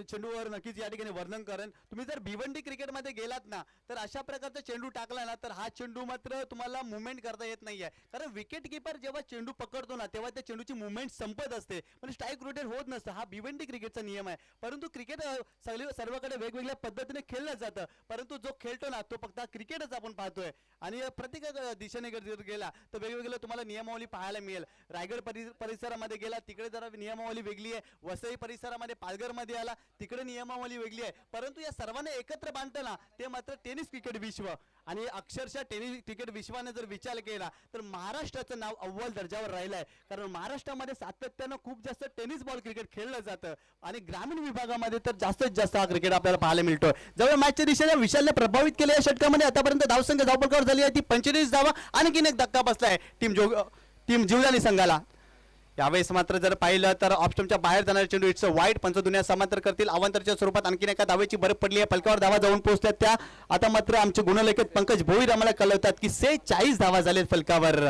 चेंडूवर नक्कीच या ठिकाणी वर्णन करेन. तुम्ही जर भिवंडी क्रिकेटमध्ये गेलात ना, तर अशा प्रकारचा चेंडू टाकला ना, तर हा चेंडू मात्र तुम्हाला मुवमेंट करता येत नाहीये. कारण विकेट किपर जेव्हा चेंडू पकडतो ना, तेव्हा त्या चेंडूची मुवमेंट संपत असते, म्हणजे स्ट्राईक रोटेट होत नसतं. हा भिवंडी क्रिकेटचा नियम आहे. परंतु क्रिकेट सर्वकडे वेगवेगळ्या पद्धतीने खेळलं जातं, परंतु जो खेळतो ना तो फक्त क्रिकेटच आपण पाहतोय. आणि प्रत्येक दिशेने जर गेला तर वेगवेगळं तुम्हाला नियमावली पाहायला मिळेल. रायगड परिसरामध्ये गेला तिकडे जरा नियमावली वेगळी आहे. वसई परिसरामध्ये पालघरमध्ये आला तिकडे नियमावली वेगळी आहे. परंतु या सर्वांना एकत्र बांधतं ना, ते मात्र टेनिस क्रिकेट विश्व. आणि अक्षरशः टेनिस क्रिकेट विश्वाने जर विचार केला तर महाराष्ट्राचं नाव अव्वल दर्जावर राहिलं आहे. कारण महाराष्ट्रामध्ये सातत्यानं खूप जास्त टेनिस बॉल क्रिकेट खेळलं जातं आणि ग्रामीण विभागामध्ये तर जास्तीत जास्त हा क्रिकेट आपल्याला पाहायला मिळतोय. जवळ मॅचच्या दिशेने विशालने प्रभावित केले या षटकामध्ये. आतापर्यंत धावसंख्या धावपळकावर झाली आहे ती 45 धावा. आणखीन एक धक्का बसलाय टीम जीवदानी संघाला. यावेळेस मात्र जर पाहिलं तर ऑप्शनच्या बाहेर जाणारे चेंडू इट्स वाईट. पंच दुनिया समांतर करतील. अवांतरच्या स्वरूपात आणखीन एका धावेची भर पडली आहे. फलकावर धावा जाऊन पोहोचल्यात त्या. आता मात्र आमचे गुणलेखक पंकज भोईर आम्हाला कळवतात की 46 धावा झालेत फलकावर.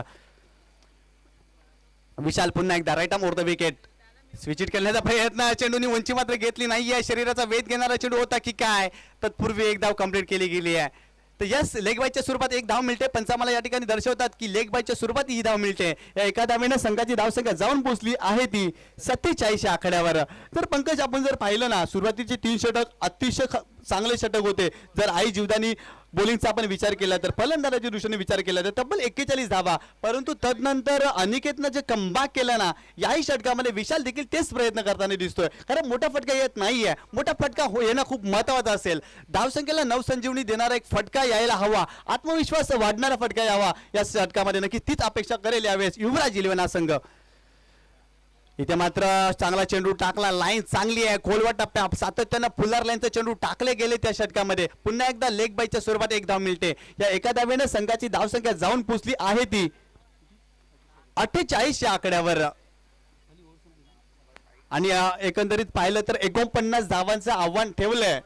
विशाल पुन्हा एकदा right arm over the wicket. Switch it करण्याचा प्रयत्न, चेंडूनी उंची मात्र घेतली नाहीये. शरीराचा वेध घेणारा चेंडू होता की काय. तत्पूर्वी एक धाव कंप्लीट केली गेली आहे. तर यस, लेग बायच्या स्वरूपात एक धाव मिळते. पंच आम्हाला या ठिकाणी दर्शवतात की लेग बायच्या स्वरूपात ही धाव मिळते. या एका धावेनं संघाची धावसंख्या जाऊन पोहोचली आहे ती 47 आकड्यावर. तर पंकज आपण जर पाहिलं ना, सुरुवातीचे 3 षटक अतिशय चांगले षटक होते. जर आई जीवदानी बॉलिंगचा आपण विचार केला तर, फलंदाजाच्या दृष्टीने विचार केला तर तब्बल 41 धावा. परंतु तदनंतर अनिकेतनं जे कमबॅक केलं ना, याही षटकामध्ये विशाल देखील तेच प्रयत्न करताना दिसतोय. कारण मोठा फटका येत नाहीये. मोठा फटका येणं खूप महत्वाचं असेल. धावसंख्येला नवसंजीवनी देणारा एक फटका यायला हवा, आत्मविश्वास वाढणारा फटका यावा. या षटकामध्ये नक्की तीच अपेक्षा करेल यावेळेस युवराज इलेव्हन हा संघ. इथे मात्र चांगला चेंडू टाकला. लाईन चांगली आहे. खोलवा टप्प्या सातत्यानं फुल्लर लाईनचा चेंडू टाकले गेले त्या षटकामध्ये. पुन्हा एकदा लेग बायच्या स्वरूपात एक धाव मिळते. या एका धावेनं संघाची धावसंख्या जाऊन पोहोचली आहे ती 48 या आकड्यावर. आणि एकंदरीत पाहिलं तर 49 धावांचं आव्हान ठेवलंय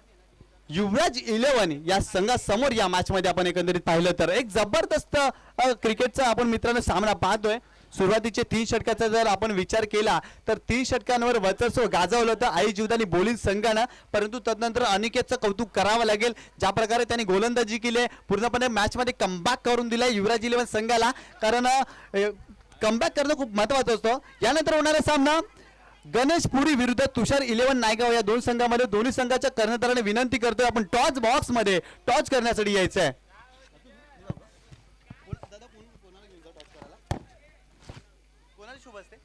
युवराज इलेव्हन या संघासमोर. या मॅच मध्ये आपण एकंदरीत पाहिलं तर एक जबरदस्त क्रिकेटचा आपण मित्रांनो सामना पाहतोय. सुरुवातीचे 3 षटकाचा जर आपण विचार केला तर 3 षटकांवर वर्चस्व गाजवलं होतं आई जीवदानी बॉलिंग संघानं. परंतु तदनंतर अनिकेतचं कौतुक करावं लागेल. ज्या प्रकारे त्यांनी गोलंदाजी केली, पूर्णपणे मॅच मध्ये कमबॅक करून दिलाय युवराज इलेव्हन संघाला. कारण कमबॅक करणं खूप महत्वाचं असतं. यानंतर होणारा सामना गणेश पुरी विरुद्ध तुषार इलेव्हन नायगाव या 2 संघामध्ये. दोन्ही संघाच्या कर्णधाराने विनंती करतोय आपण टॉस बॉक्स मध्ये टॉस करण्यासाठी यायचं आहे. शुभ असते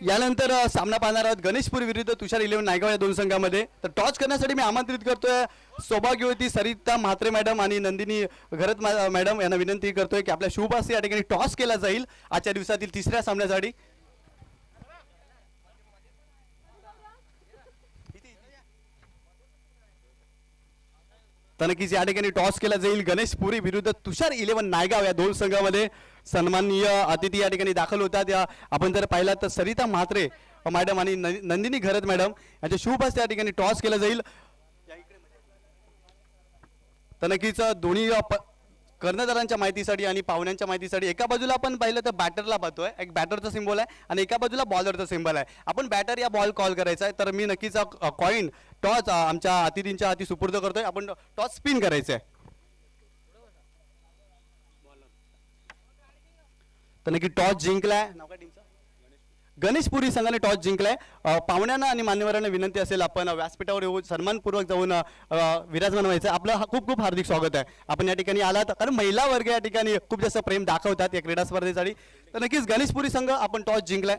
यानंतर सामना पाहणार आहोत गणेशपुरी विरुद्ध तुषार 11 नायगाव या दोन संघामध्ये. तर टॉस करण्यासाठी मी आमंत्रित करतोय सौभाग्यवती सरिता म्हात्रे मॅडम आणि नंदिनी घरत मॅडम यांना विनंती करतोय की आपल्या शुभास या ठिकाणी टॉस केला जाईल आजच्या दिवसातील तिसऱ्या सामन्यासाठी. तर नक्कीच या ठिकाणी टॉस केला जाईल गणेशपुरी विरुद्ध तुषार 11 नायगाव या दोन संघामध्ये. सन्माननीय अतिथी या ठिकाणी दाखल होतात. या आपण जर पाहिला तर सरिता म्हात्रे मॅडम आणि नंदिनी घरत मॅडम यांच्या शुभ हस्ते या ठिकाणी टॉस केला जाईल. तर नक्कीच दोन्ही कर्णधारांच्या माहितीसाठी आणि पाहुण्यांच्या माहितीसाठी एका बाजूला आपण पाहिलं तर बॅटरला पाहतोय, एक बॅटरचा सिम्बॉल आहे आणि एका बाजूला बॉलरचा सिम्बॉल आहे. आपण बॅटर या बॉल कॉल करायचा आहे. तर मी नक्कीच कॉईन टॉस आमच्या अतिथींच्या हाती सुपूर्द करतोय. आपण टॉस स्पिन करायचं आहे. तर नक्की टॉस जिंकलाय गणेशपुरी संघाने टॉस जिंकलाय. पाहुण्यांना आणि मान्यवरांना विनंती असेल आपण व्यासपीठावर येऊन सन्मानपूर्वक जाऊन विराजमान व्हायचं. आपलं खूप खूप हार्दिक स्वागत आहे. आपण या ठिकाणी आलात कारण महिला वर्ग या ठिकाणी खूप जास्त प्रेम दाखवतात या क्रीडा स्पर्धेसाठी. तर नक्कीच गणेशपुरी संघ आपण टॉस जिंकलाय.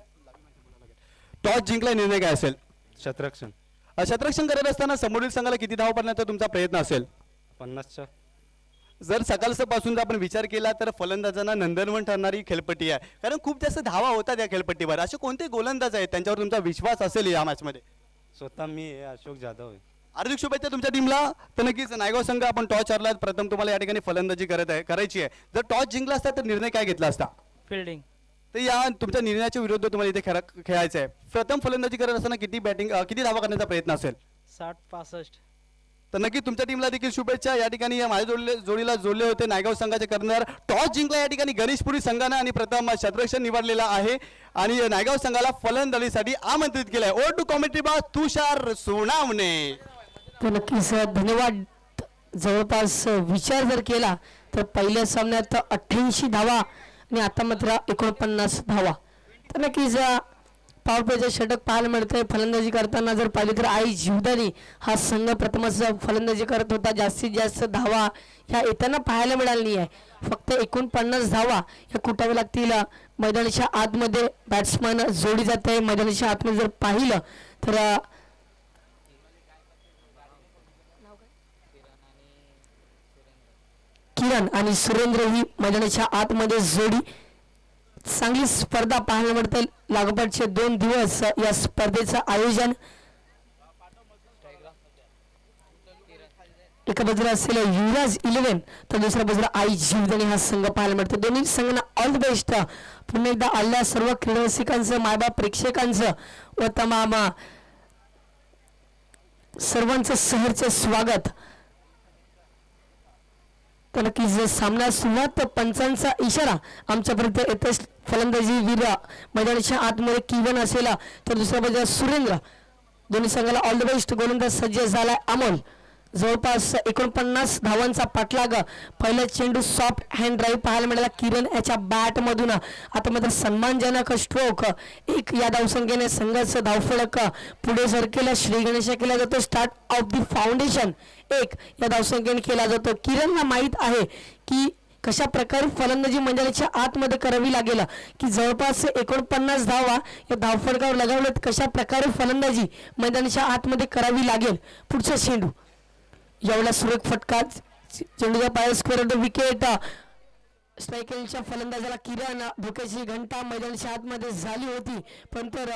निर्णय काय असेल? शतरक्षण शतरक्षण करत असताना समोरील संघाला किती धाव पडण्याचा तुमचा प्रयत्न असेल? 50च्या. जर सकाळपासून आपण विचार केला तर फलंदाजांना नंदनवन ठरणारी खेळपट्टी आहे कारण खूप जास्त धावा होतात या खेळपट्टीवर. असे कोणते गोलंदाज आहेत त्यांच्यावर तुमचा विश्वास असेल या मॅचमध्ये? स्वतः मी अशोक जाधव आहे. हार्दिक शुभेच्छा तुमच्या टीमला. तर नक्कीच नायगाव संघ आपण टॉस हरला. प्रथम तुम्हाला या ठिकाणी फलंदाजी करायची आहे. जर टॉस जिंकला असता तर निर्णय काय घेतला असता? फील्डिंग. तर या तुमच्या निर्णयाच्या विरुद्ध तुम्हाला इथे खेळायचं आहे. प्रथम फलंदाजी करत असताना किती धावा करण्याचा प्रयत्न असेल? 60-65. तर नक्की तुमच्या टीमला देखील शुभेच्छा. या ठिकाणी माझ्या जोडीला जोडले होते नायगाव संघाचे कर्णधार. टॉस जिंकला या ठिकाणी गणेशपुरी संघानं आणि प्रथम शतरक्षण निवडलेला आहे आणि नायगाव संघाला फलंदाजीसाठी आमंत्रित केलंय. ओव्हर टू कॉमेंट्री बॉक्स तुषार सोनावणे. तर नक्कीच धन्यवाद. जवळपास विचार जर केला तर पहिल्या सामन्यात 88 धावा आणि आता मात्र 49 धावा. तर नक्कीच पॉवर प्लेचं षटक पाहायला मिळतंय. फलंदाजी करताना जर पाहिली तर आई जीवदानी हा संघ प्रथमच फलंदाजी करत होता. जास्तीत जास्त धावा ह्या येताना पाहायला मिळाली आहे. फक्त 49 धावा या कुटाव्या लागतील. मैदानाच्या आतमध्ये बॅट्समन जोडी जात आहे. मैदानाच्या आतमध्ये जर पाहिलं तर किरण आणि सुरेंद्र ही मैदानाच्या आतमध्ये जोडी. चांगली स्पर्धा पाहायला मिळते. लागोपाठचे 2 दिवस या स्पर्धेचं आयोजन. एका बाजूला असेल युवराज 11 तर दुसऱ्या बाजूला आई जीवदानी हा संघ पाहायला मिळतो. दोन्ही संघांना ऑल द बेस्ट. पुन्हा एकदा आल्या सर्व क्रीडा रसिकांचं, मायबाप प्रेक्षकांचं व तमाम सर्वांचं सहर्ष स्वागत. तर नक्कीच सामना सुरुवात पंचांचा इशारा आमच्यापर्यंत येतेच. फलंदाजी वीर मैदानाच्या आतमध्ये किवन असेल तर दुसऱ्या बाजूला सुरेंद्र. दोन्ही संघाला ऑल द बेस्ट. गोलंदाज सज्ज झालाय अमोल. जवळपास 49 धावांचा पाठलाग. पहिला चेंडू सॉफ्ट हँड ड्राईव्ह पाहायला मिळाला किरण याच्या बॅटमधून. आता मात्र सन्मानजनक स्ट्रोक. एक या धावसंख्येने संघाचं धावफलक पुढे सरकेला. श्री गणेश केला जातो. स्टार्ट ऑफ द फाउंडेशन एक या धावसंख्येने केला जातो. किरणला माहीत आहे की कशा प्रकारे फलंदाजी मैदानाच्या आतमध्ये करावी लागेल की जवळपास 49 धावा या धावफलकावर लगावल्यात. कशा प्रकारे फलंदाजी मैदानाच्या आतमध्ये करावी लागेल. पुढचा चेंडू एवढा सुरेख फटका. चेंडूचा पाय स्क्वेअर विकेट. स्ट्रायकरच्या फलंदाजाला किरण धोक्याची घंटा मैदानाच्या आतमध्ये झाली होती पण तर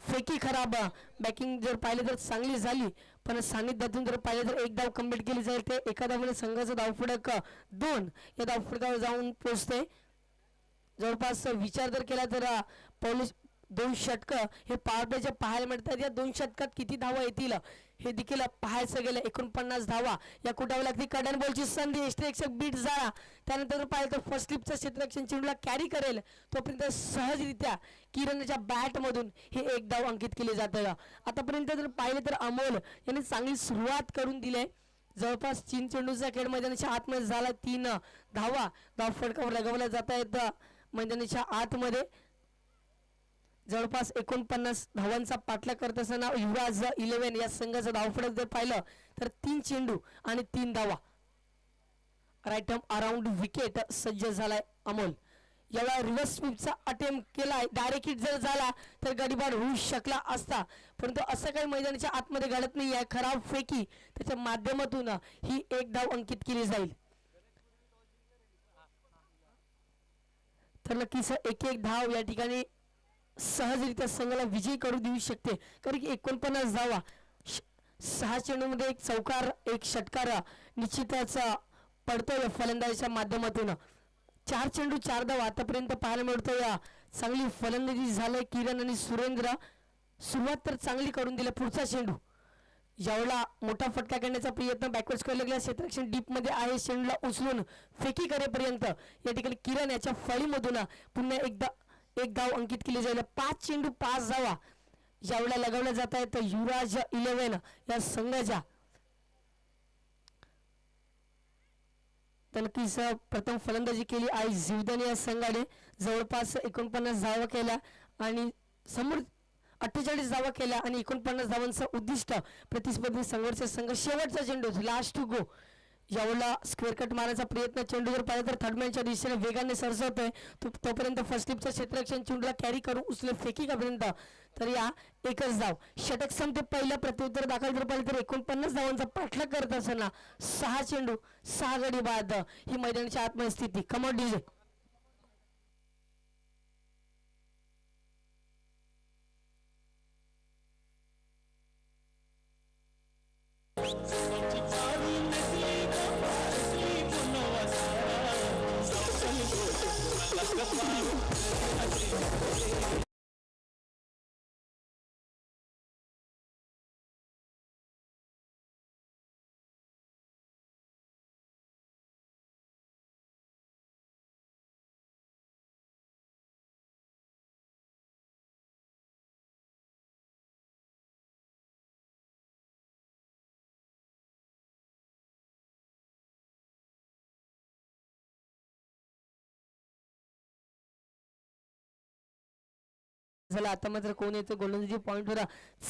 फेकी खराब. बॅकिंग जर पाहिलं तर चांगली झाली पण सानिध्यातून जर पाहिलं तर एक धाव कंप्लीट केली जाईल. ते एका धावाने संघाचं धावफलक 2 या धावफलकावर जाऊन पोहोचते. जवळपास विचार जर केला तर पोलीस 2 षटकं हे पॉवर प्लेचे पाहायला मिळतात. या 2 षटकात किती धावा येतील हे देखील पाहायचं गेलं. 49 धावा या कुटावं लागते. कडन बॉलची संधी. एक्स्ट्रा बीट झाला. त्यानंतर पाहिलं तर फर्स्ट स्लिपचं क्षेत्ररक्षण चेंडूला कॅरी करेल तोपर्यंत सहजरित्या किरणच्या बॅटमधून हे एक धाव अंकित केले जातं. आतापर्यंत जर पाहिलं तर अमोल यांनी चांगली सुरुवात करून दिली आहे. जवळपास 3 चेंडूचा खेळ मैदानाच्या आतमध्ये झाला. 3 धावा धावफलकावर लगावल्या जात आहेत. मैदानाच्या आतमध्ये जवळपास 49 धावांचा पाठलाग करत असताना युवराज 11 या संघाचं धावफलक जर पाहिलं तर 3 चेंडू आणि 3 धावा. राईट आर्म अराउंड विकेट सज्ज झालाय अमोल. यावेळा रिव्हर्स स्वीपचा अटेम्प्ट केला, डायरेक्ट हिट जर झाला तर गडीबाड होऊ शकला असता, परंतु असं काही मैदानाच्या आतमध्ये घडत नाही आहे. खराब फेकी त्याच्या माध्यमातून ही एक धाव अंकित केली जाईल. तर नक्कीच एक एक धाव या ठिकाणी सहजरित्या संघाला विजयी करू देऊ शकते, कारण की 49 धावा 6 चेंडूमध्ये एक चौकार एक षटकार निश्चितच पडतोय फलंदाजीच्या माध्यमातून. 4 चेंडू 4 धावा आतापर्यंत पाहायला मिळतोय. चांगली फलंदाजी झालंय किरण आणि सुरेंद्र, सुरुवात तर चांगली करून दिली. पुढचा चेंडू यावेळेला मोठा फटका करण्याचा प्रयत्न बॅकवर्ड्स करायला लागला. क्षेत्ररक्षण डीप मध्ये आहे, चेंडूला उचलून फेकी करेपर्यंत या ठिकाणी किरण याच्या फळीमधून पुन्हा एकदा एक धाव अंकित केली जाईल. 5 चेंडू 5 धावा यावेळेला लगावल्या जात आहेत युवराज 11 या संघाच्या. तर नक्कीच प्रथम फलंदाजी केली आई जीवदान या संघाने, जवळपास 49 धावा केल्या आणि समोर 48 धावा केल्या आणि 49 धावांचं उद्दिष्ट प्रतिस्पर्धी संघर्ष संघ. शेवटचा चेंडू लास्ट टू गो यावेळेला स्क्वेअर कट मारण्याचा प्रयत्न. चेंडू जर पाहिला तर थर्डमॅनच्या दिशेने वेगाने सरसवतोय तोपर्यंत फर्स्ट लिपचं क्षेत्ररक्षण चेंडूला कॅरी करून उचले फेकी पर्यंत. तर या एकच धाव षटक संपते. पहिलं प्रत्युत्तर दाखल जर पाहिलं तर 49 धावांचा पाठलाग करत असताना 6 चेंडू 6 गडी बाद ही मैदानाच्या आतमध्ये स्थिती. Come on DJ. झालं आता मात्र कोण येतो गोलंदाजी पॉइंटवर.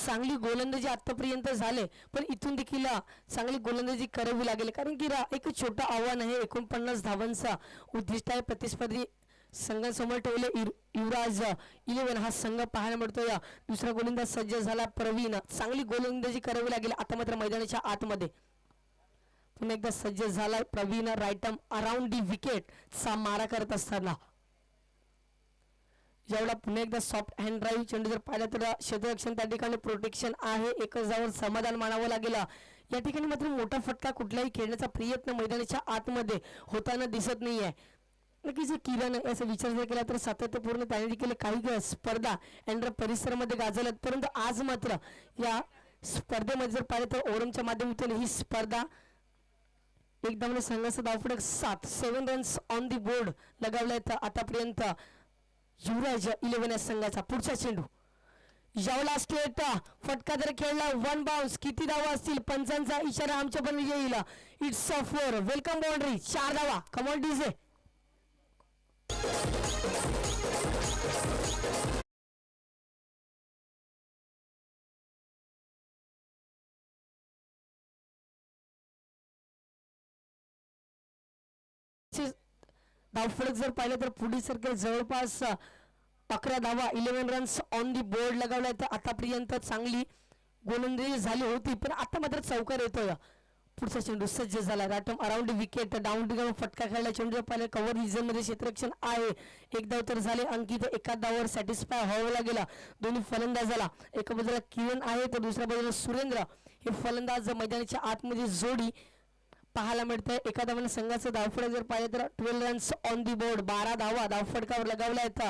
चांगली गोलंदाजी आतापर्यंत झाले, पण इथून देखील चांगली गोलंदाजी करावी लागेल, कारण की एक छोटं आव्हान आहे. 49 धावांचा उद्दिष्ट आहे प्रतिस्पर्धी संघासमोर ठेवले. युवराज 11 हा संघ पाहायला मिळतोय. दुसरा गोलंदाज सज्ज झाला प्रवीण. चांगली गोलंदाजी करावी लागेल आता मात्र मैदानाच्या आतमध्ये. पुन्हा एकदा सज्ज झाला Praveen. Right arm around the wicket चा मारा करत असताना यावेळेला पुन्हा एकदा सॉफ्ट हँड ड्राईव्ह चेंडू जर पाहिला तर क्षेत्ररक्षण त्या ठिकाणी प्रोटेक्शन आहे. एकच धावावर समाधान मानावं लागेल. या ठिकाणी मात्र मोठा फटका कुठलाही खेळण्याचा प्रयत्न मैदानाच्या आतमध्ये होताना दिसत नाहीये. नक्कीच किरण याचा विचार जर केला तर सातत्यपूर्ण त्याने देखील काही स्पर्धा अँड परिसरामध्ये गाजवल्यात, परंतु आज मात्र या स्पर्धेमध्ये जर पाहिलं तर ओरमच्या माध्यमातून ही स्पर्धा एकदम संघाचा धावफलक 7 रन्स ऑन दी बोर्ड लगावला आहेत आतापर्यंत युवराज 11 या संघाचा. पुढचा चेंडू यावला स्टेट फटका जर खेळला 1 बाउन्स. किती धावा असतील पंचांचा इशारा आमच्या पण येईल. इट्स अ 4 वेलकम बाउंड्री 4 धावा. Come on DJ. धावफलक जर पाहिलं तर पुढील सर्कल जवळपास 11 धावा 11 रन्स ऑन दी बोर्ड लगावला. तर आतापर्यंत चांगली गोलंदाजी झाली होती, पण आता मात्र चौकार येतोय. पुढचा चेंडू सज्ज झाला. राटम around wicket down to ground फटका खेळला. चेंडू पाहिलं कव्हर रिजन मध्ये क्षेत्ररक्षण आहे. एक धाव तर झाले अंकित. एका धावावर सॅटिस्फाय व्हावं लागेल दोन्ही फलंदाजाला. एका बाजूला किरण आहे तर दुसऱ्या बाजूला सुरेंद्र. हे फलंदाज मैदानाच्या आतमध्ये जोडी पाहायला मिळतंय. एका धावाने संघाचं धावफलक जर पाहिलं तर 12 रन्स ऑन दी बोर्ड 12 धावा धावफटकावर लगावला आहेत.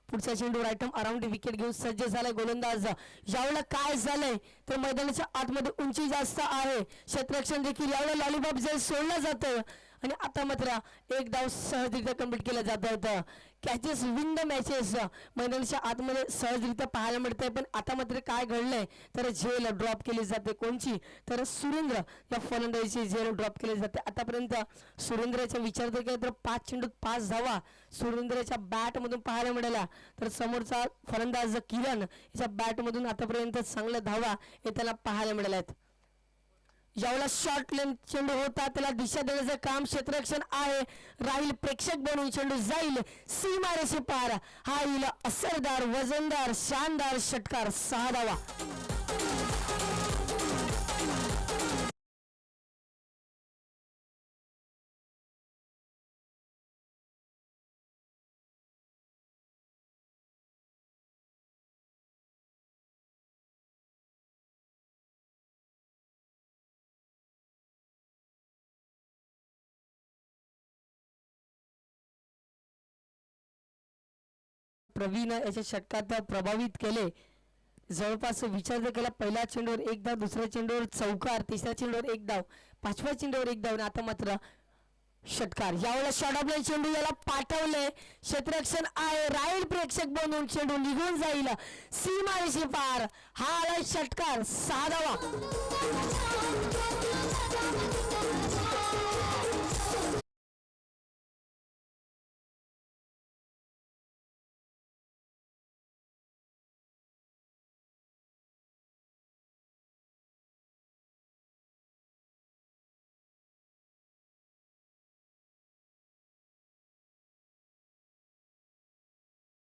पुढचा चेंडू राईट अराउंड विकेट घेऊन सज्ज झालाय गोलंदाज. यावेळेला काय झालंय तर मैदानाच्या आतमध्ये उंची जास्त आहे. क्षेत्ररक्षण देखील यावेळेला लॉलीपॉप जर सोडलं जातं आणि आता मात्र एक धाव सहजरित्या कंप्लीट केल्या जात आहेत. कॅचेस विन द मॅचेस मैदानाच्या आतमध्ये सहजरित्या पाहायला मिळतंय, पण आता मात्र काय घडलंय तर झेल ड्रॉप केली जाते. कोणची तर सुरेंद्र या फलंदाजीची झेल ड्रॉप केली जाते. आतापर्यंत सुरेंद्रचा विचार जर केला तर 5 चेंडूत 5 धावा सुरेंद्रच्या बॅट मधून पाहायला मिळाल्या, तर समोरचा फलंदाज किरण याच्या बॅट मधून आतापर्यंत चांगल्या धावा येताना पाहायला मिळाल्या आहेत. यावेळेला शॉर्ट लेन चेंडू होता, त्याला दिशा देण्याचं काम क्षेत्ररक्षण आहे. राहील प्रेक्षक बनून चेंडू जाईल सीमारेषे पार. हा येईल असरदार, वजनदार, शानदार षटकार. 6 धावा. प्रवीण याच्या षटकात प्रभावित केले. जवळपास विचार जर केला, पहिल्या चेंडूवर 1 धाव, दुसऱ्या चेंडूवर चौकार, तिसऱ्या चेंडूवर 1 धाव, पाचव्या चेंडूवर 1 धाव, आणि आता मात्र षटकार. यावेळेला शॉर्ट ऑफ लाईन चेंडू याला पाठवले. क्षेत्ररक्षण आहे. राहील प्रेक्षक बनून चेंडू निघून जाईल सीमारेषे पार. हा आला षटकार. 6 धावा.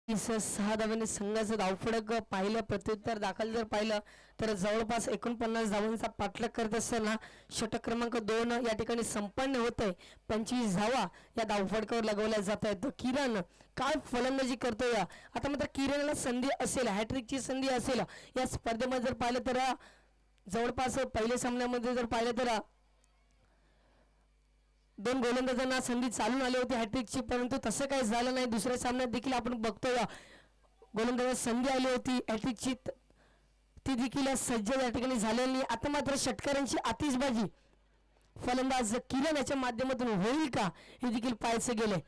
इस 6 धावांनी संघाचं धावफलक पाहिलं. प्रत्युत्तर दाखल जर पाहिलं तर जवळपास 49 धावांचा पाठलाग करत असताना षटक क्रमांक 2 या ठिकाणी संपन्न होत आहे. 25 धावा या धावफलकावर लगवल्या जात आहेत. किरण काय फलंदाजी करतोय. आता मात्र किरणला संधी असेल, हॅट्रिकची संधी असेल या स्पर्धेमध्ये जर पाहिलं तर. जवळपास पहिल्या सामन्यामध्ये जर पाहिलं तर 2 गोलंदाजांना संधी चालून आली होती हॅट्रिकची, परंतु तसं काही झालं नाही. दुसऱ्या सामन्यात देखील आपण बघतोय गोलंदाजांना संधी आली होती हॅट्रिकची, ती देखील सज्ज या ठिकाणी झालेली नाही. आता मात्र षटकारांची आतिषबाजी फलंदाज किरण याच्या माध्यमातून होईल का हे देखील पाहायचं गेले.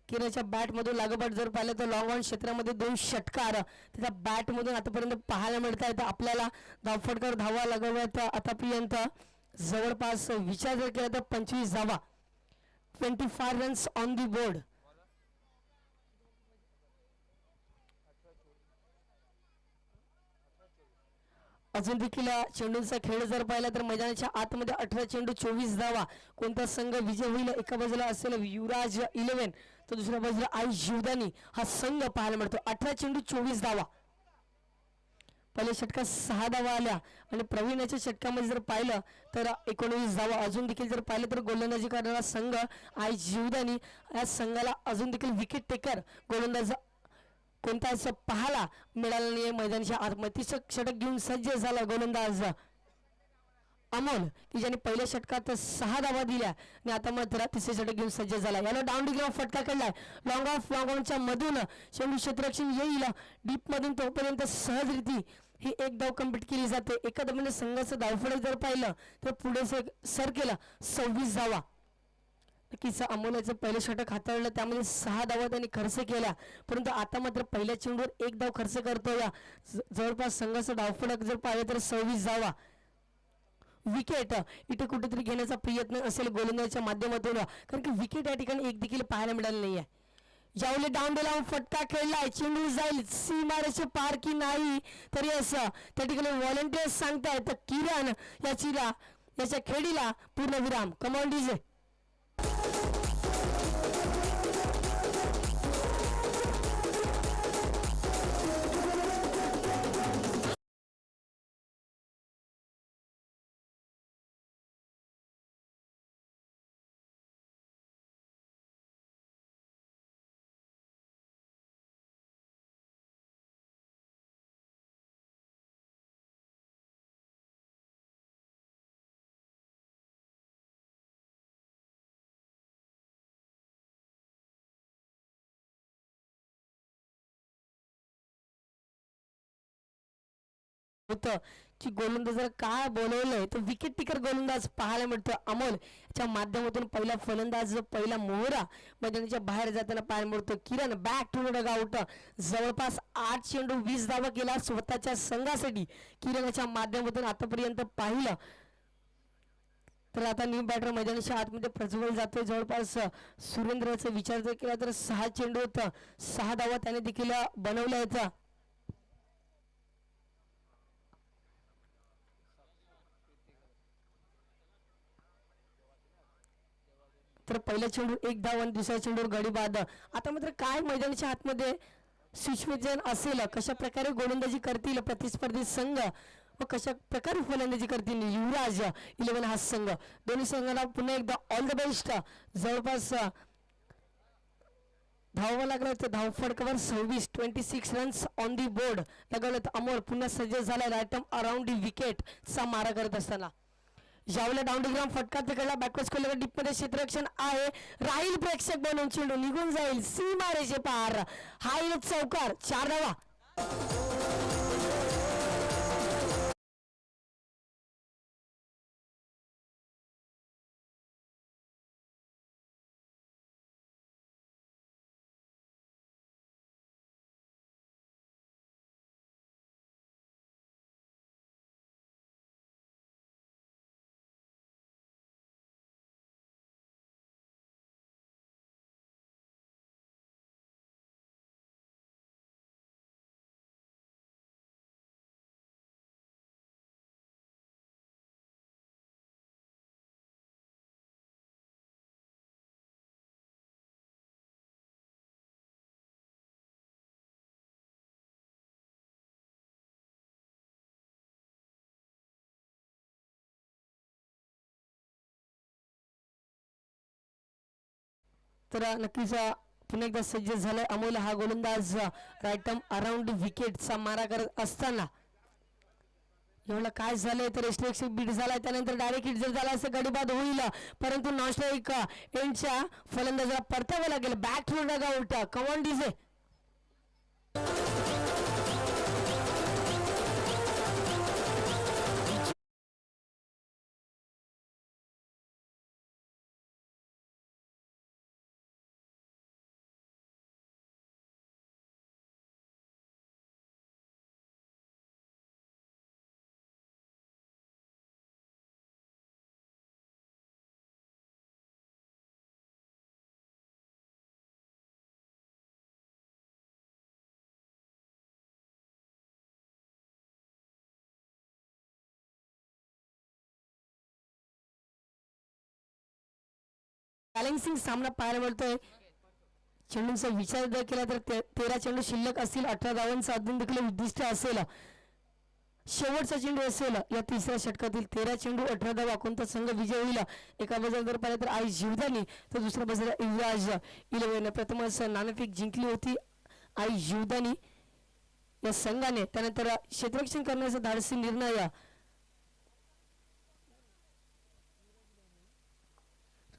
किरणच्या बॅटमधून लागोपाठ जर पाहिलं तर लॉंग ऑन क्षेत्रामध्ये 2 षटकार त्याच्या बॅटमधून आतापर्यंत पाहायला मिळत आहेत. आपल्याला धावफटकार धावा लागवत आतापर्यंत जवळपास विचार जर केला तर 25 धावा, 25 रन्स ऑन दी बोर्ड. अजून देखील चेंडूंचा खेळ जर पाहिला तर मैदानाच्या आतमध्ये 18 चेंडू 24 धावा. कोणता संघ विजय होईल. एका बाजूला असेल युवराज 11 तर दुसऱ्या बाजूला आई जीवदानी हा संघ पाहायला मिळतो. 18 चेंडू 24 धावा. पहिल्या षटकात 6 धावा आल्या आणि प्रवीणाच्या षटकामध्ये जर पाहिलं तर 19 धावा. अजून देखील जर पाहिलं तर गोलंदाजी करणारा संघ आई जीवदानी या संघाला अजून देखील विकेट टेकर गोलंदाज कोणता असं पाहायला मिळालं नाही. मैदानाच्या आतमध्ये षटक घेऊन सज्ज झाला गोलंदाज अमोल की ज्याने पहिल्या षटकात 6 धावा दिल्या आणि आता मात्र तिसरे षटक घेऊन सज्ज झाला. याला डाऊन डिग्री फटका खेळलाय. लॉंग ऑनच्या मधून चेंडू क्षेत्ररक्षण येईल डीप मधून, तोपर्यंत सहजरिती ही 1 धाव कंप्लीट केली जाते. एका दरम्यान संघाचं धावफलक जर पाहिलं तर पुढे सर केला 26 धावा. नक्कीच अमोलाचं पहिलं षटक हाताळलं, त्यामध्ये 6 धावा त्यांनी खर्च केल्या, परंतु आता मात्र पहिल्या चेंडूवर 1 धाव खर्च करतोय. जवळपास संघाचं धावफलक जर पाहिलं तर 26 धावा. विकेट इथे कुठेतरी घेण्याचा प्रयत्न असेल गोलंदाजाच्या माध्यमातून, कारण की विकेट या ठिकाणी एक देखील पाहायला मिळालं नाहीये. यावेळी डाऊन लावून फटका खेळलाय. चेंडू जाईल सीमारेषे पार की नाही तरी असं त्या ठिकाणी व्हॉलंटियर्स सांगतायत. किरण याच्या खेळीला पूर्णविराम. Command DJ. होतं की गोलंदाजाला काय बोलवलंय तर विकेट टिकर गोलंदाज पाहायला मिळतो. अमोल च्या माध्यमातून पहिला फलंदाज पहिला मोहरा मैदानाच्या बाहेर जाताना पाहायला मिळतो. किरण बॅक टू डग आउट. जवळपास 8 चेंडू 20 धावा केला स्वतःच्या संघासाठी किरणच्या माध्यमातून आतापर्यंत पाहिलं तर आता न्यू बॅटर मैदानाच्या आतमध्ये प्रज्वल जातोय. जवळपास सुरेंद्रचा विचार जर केला तर 6 चेंडू होतं 6 धावा त्याने देखील बनवल्या आहेत. तर पहिला चेंडू एक धाव आणि दुसऱ्या चेंडूवर गडी बाद. आता मात्र काय मैदानाच्या आतमध्ये सिच्युएशन असेल, कशा प्रकारे गोलंदाजी करतील प्रतिस्पर्धी संघ व कशा प्रकारे फलंदाजी करतील युवराज 11 हा संघ. दोन्ही संघाला पुन्हा एकदा ऑल द बेस्ट. जवळपास धावावं लागलं तर धावफडकावर 26 रन्स ऑन दी बोर्ड लागवलं तर अमोल पुन्हा सज्ज झाला रायटम अराउंड दी विकेट चा मारा करत असताना ज्यावेळेला डाऊनग्राम फटका तिकडला बॅकवर्ड कोलर डीप मध्ये क्षेत्ररक्षण आहे, राहील प्रेक्षक बनून चेंडू निघून जाईल सीमा रेषे पार. हा येईल चौकार 4 धावा. तर नक्कीच पुन्हा एकदा सज्ज झालाय अमोल हा गोलंदाज रायटम अराउंड विकेटचा मारा करत असताना एवढं काय झालंय तर रेस्ट्रिक्शन बीट झालाय त्यानंतर डायरेक्ट हिट जर झाला असं गडी बाद होईल, परंतु नॉन स्ट्राईक एंडच्या फलंदाजाला परतावं लागेल. Back to dugout. Come on DJ. Balancing सामना पाहायला मिळतोय. चेंडूंचा विचार जर केला तर 13 चेंडू शिल्लक असतील, 18 धावांचा अजून देखील उद्दिष्ट असेल. शेवटचा चेंडू असेल या तिसऱ्या षटकातील 13 चेंडू 18 धावा. कोणता संघ विजय होईल? एका बाजूला जर पाहिलं तर आई जीवदानी, तर दुसऱ्या बाजूला युवराज 11. प्रथमच नाणेफेक जिंकली होती आई जीवदानी या संघाने. त्यानंतर क्षेत्ररक्षण करण्याचा धाडसी निर्णय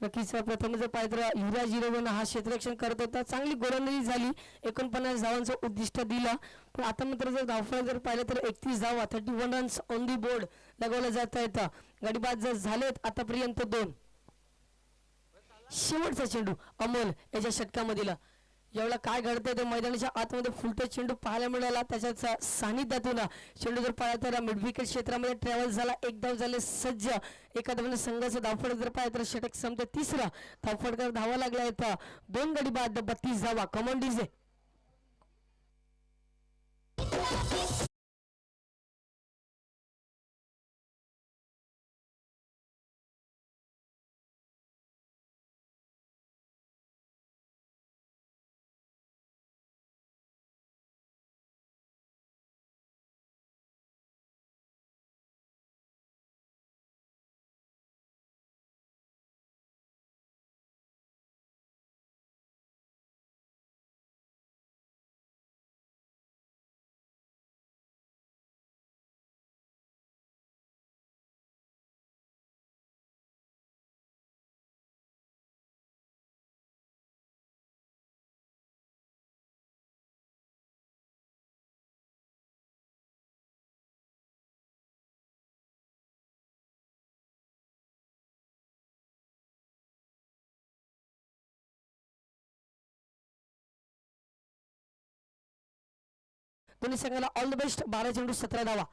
नक्कीच प्रथम जर पाहिलं तर युवराज 11 हा क्षेत्ररक्षण करत होता. चांगली गोलंदाजी झाली, 49 धावांचं उद्दिष्ट दिलं, पण आता मात्र जर धावफलक जर पाहिलं तर 31 धावा 31 रन्स ऑन दी बोर्ड लगवलं जात आहेत. गडीबाद जर झालेत आतापर्यंत 2. शेवटचा चेंडू अमोल याच्या षटकामधील एवढा काय घडतंय ते मैदानाच्या आतमध्ये फुलटे चेंडू पाहायला मिळाला. त्याच्याच सानिध्यातून चेंडू जर पाहिला तर मिड विकेट क्षेत्रामध्ये ट्रॅव्हल झाला. एक धाव झाले सज्ज. एका धावाने संघाचं धावफलक जर पाहिलं तर षटक संपते 3रा धावफलकावर धावा लागल्या आहेत. 2 गडी बाद 32 धावा. Come on DJ. दोन्ही संघाला ऑल द बेस्ट. 12 चेंडू 17 धावा.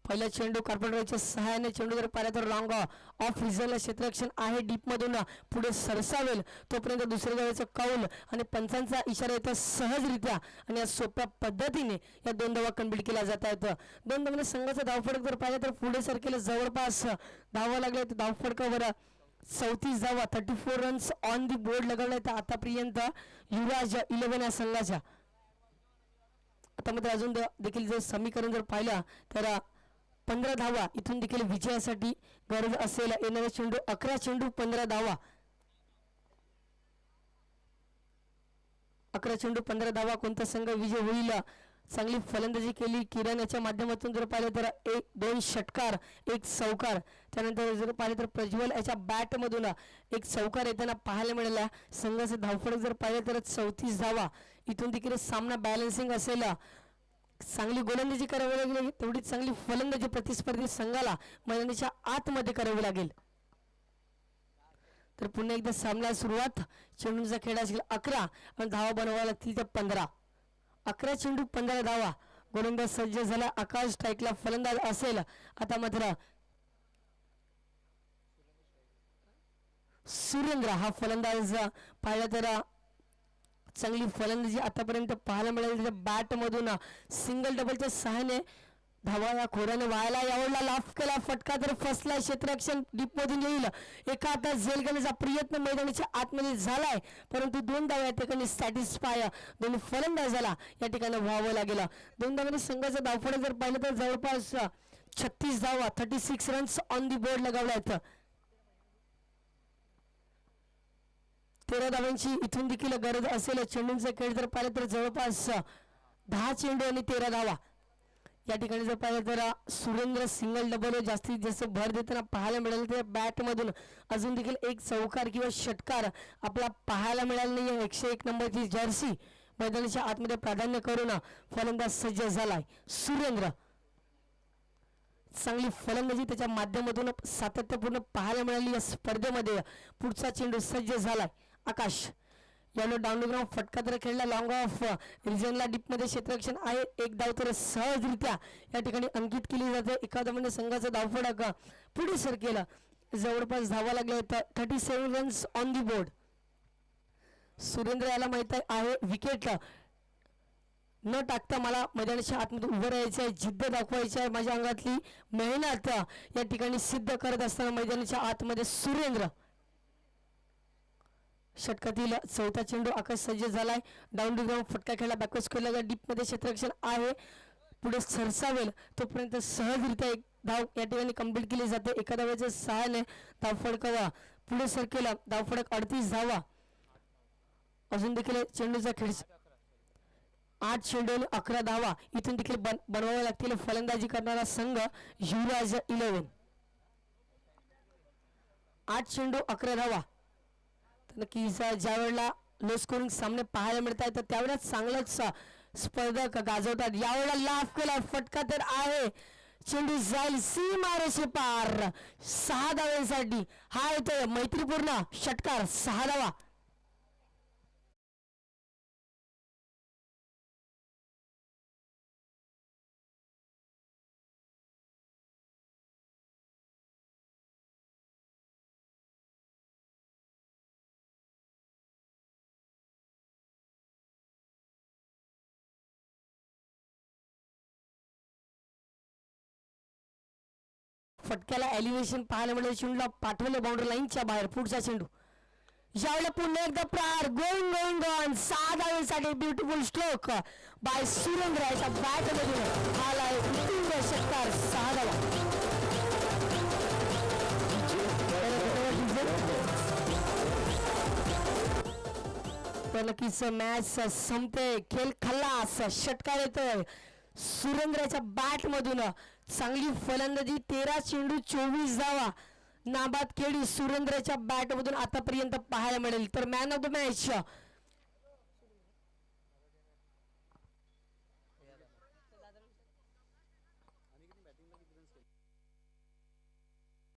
पहिला चेंडू कार्पेंटरच्या सहाय्याने चेंडू जर पाहिला तर लॉंग ऑफ रिझर्वला क्षेत्ररक्षण आहे, डीप मधून पुढे सरसावेल तोपर्यंत दुसऱ्या धावेचं कौल आणि पंचांचा इशारा येतो सहजरित्या आणि या सोप्या पद्धतीने या 2 धावा कंप्लीट केल्या जात आहेत. 2 धावांनी संघाचा धावफलक जर पाहिला तर पुढे सरकेल जवळपास धावा लागले धावफलकावर 34 धावा 34 रन्स ऑन दी बोर्ड लगावले तर आतापर्यंत युवराज 11 या संघाच्या. आता मात्र अजून देखील जर समीकरण जर पाहिलं तर 15 धावा इथून देखील विजयासाठी गरज असेल. येणारा चेंडू 11 चेंडू 15 धावा. 11 चेंडू 15 धावा. कोणता संघ विजय होईल? चांगली फलंदाजी केली किरण याच्या माध्यमातून जर पाहिलं तर 1-2 षटकार 1 चौकार. त्यानंतर जर पाहिलं तर प्रज्वल याच्या बॅट मधून 1 चौकार येताना पाहायला मिळाला. संघाचं धावफलक जर पाहिलं तर 34 धावा. इथून देखील सामना बॅलन्सिंग असेल. चांगली गोलंदाजी करावी लागेल तेवढी चांगली फलंदाजी प्रतिस्पर्धी संघाला मैदानाच्या आतमध्ये करावी लागेल. तर पुन्हा एकदा सामना सुरुवात. चेंडूचा खेळ असेल 11 आणि धावा बनवाव्या लागतील त्या 15. 11 चेंडू 15 धावा. गोलंदाज सज्ज झाला. आकाश स्ट्राईकला फलंदाज असेल. आता मात्र सुरेंद्र हा फलंदाज पाहिला तर चांगली फलंदाजी आतापर्यंत पाहायला मिळाली. त्याच्या बॅट मधून सिंगल डबलच्या सहाय्याने धावा या खोऱ्याने व्हायला यावडला. लाफ केला फटका तर फसला. क्षेत्ररक्षण डीप मधून येईल. एका हातात झेल घेण्याचा प्रयत्न मैदानाच्या आतमध्ये झालाय परंतु 2 धावा या ठिकाणी सॅटिस्फाय दोन्ही फलंदाजाला या ठिकाणी व्हावं लागेल. 2 धावांनी संघाचा धावफलक जर पाहिलं तर जवळपास 36 धावा 36 रन्स ऑन दी बोर्ड लगावल्यात. 13 धावांची इथून देखील गरज असेल. चेंडूंचा खेळ जर पाहिलं तर जवळपास 10 चेंडू आणि 13 धावा. या ठिकाणी जर पाहिलं तर सुरेंद्र सिंगल डबल जास्तीत जास्त भर देताना पाहायला मिळालं. तर बॅट मधून अजून देखील 1 चौकार किंवा षटकार आपला पाहायला मिळाला नाही. 101 नंबरची जर्सी मैदानाच्या आतमध्ये प्राधान्य करून फलंदाज सज्ज झालाय. सुरेंद्र चांगली फलंदाजी त्याच्या माध्यमातून सातत्यपूर्ण पाहायला मिळाली या स्पर्धेमध्ये. पुढचा चेंडू सज्ज झालाय. आकाश यानं डाऊन ग्राउंड फटका तर खेळला. लॉंग ऑफ रिजनला डीप मध्ये क्षेत्ररक्षण आहे. 1 धाव तर सहजरित्या या ठिकाणी अंकित केली जाते. एका धावाने संघाचा धावफलक पुढे सरकेला. जवळपास धावा लागल्या आहेत. 37 runs on the board. Surendra याला माहित आहे विकेट न टाकता मला मैदानाच्या आतमध्ये उभं राहायचं आहे. जिद्द दाखवायची आहे. माझ्या अंगातली मेहनत या ठिकाणी सिद्ध करत असताना मैदानाच्या आतमध्ये सुरेंद्र. षटकातील 4था चेंडू आकाश सज्ज झालाय. डाऊन डी ग्राउंड फटका खेळला. बॅकवर्ड स्क्वेअरला डीप मध्ये क्षेत्ररक्षण आहे. पुढे सरसावेल तोपर्यंत सहजरित्या 1 धाव या ठिकाणी कंप्लीट केली जाते. एका धावाच्या सहाय्याने धावफलक पुढे सरकेला. धावफलक 38 धावा. अजून देखील चेंडूचा खेळ 8 चेंडू आणि 11 धावा. इथून देखील बनवाव्या लागतील. फलंदाजी करणारा संघ युवराज 11. 8 चेंडू 11 धावा. नक्कीच ज्या वेळेला लो स्कोरिंग सामने पाहायला मिळतात तर त्यावेळेला चांगलंच स्पर्धक गाजवतात. यावेळेला लाफ केला फटका तर आहे. चेंडू जाईल सीमारेषे पार. 6 धावांसाठी हा येतोय मैत्रीपूर्ण षटकार. 6 धावा. फटक्याला एलिव्हेशन पाहायला मिळेल. चेंडूला पाठवले बाउंड्री लाईनच्या बाहेर. पुढचा चेंडू यावेळेला पुन्हा एकदा प्रार गोइंग गोइंग ऑन. 6 धावांसाठी ब्युटिफुल स्ट्रोक बाय सुरेंद्र याच्या बॅट मधून आलाय उत्तुंग षटकार. 6 धावा. तर नक्कीच मॅच संपते. खेळ खल्लास. षटकार येतोय सुरेंद्रच्या बॅट मधून. चांगली फलंदाजी. 13 चेंडू 24 धावा. नाबाद खेळी सुरेंद्रच्या बॅट मधून आतापर्यंत पाहायला मिळेल. तर मॅन ऑफ द मॅच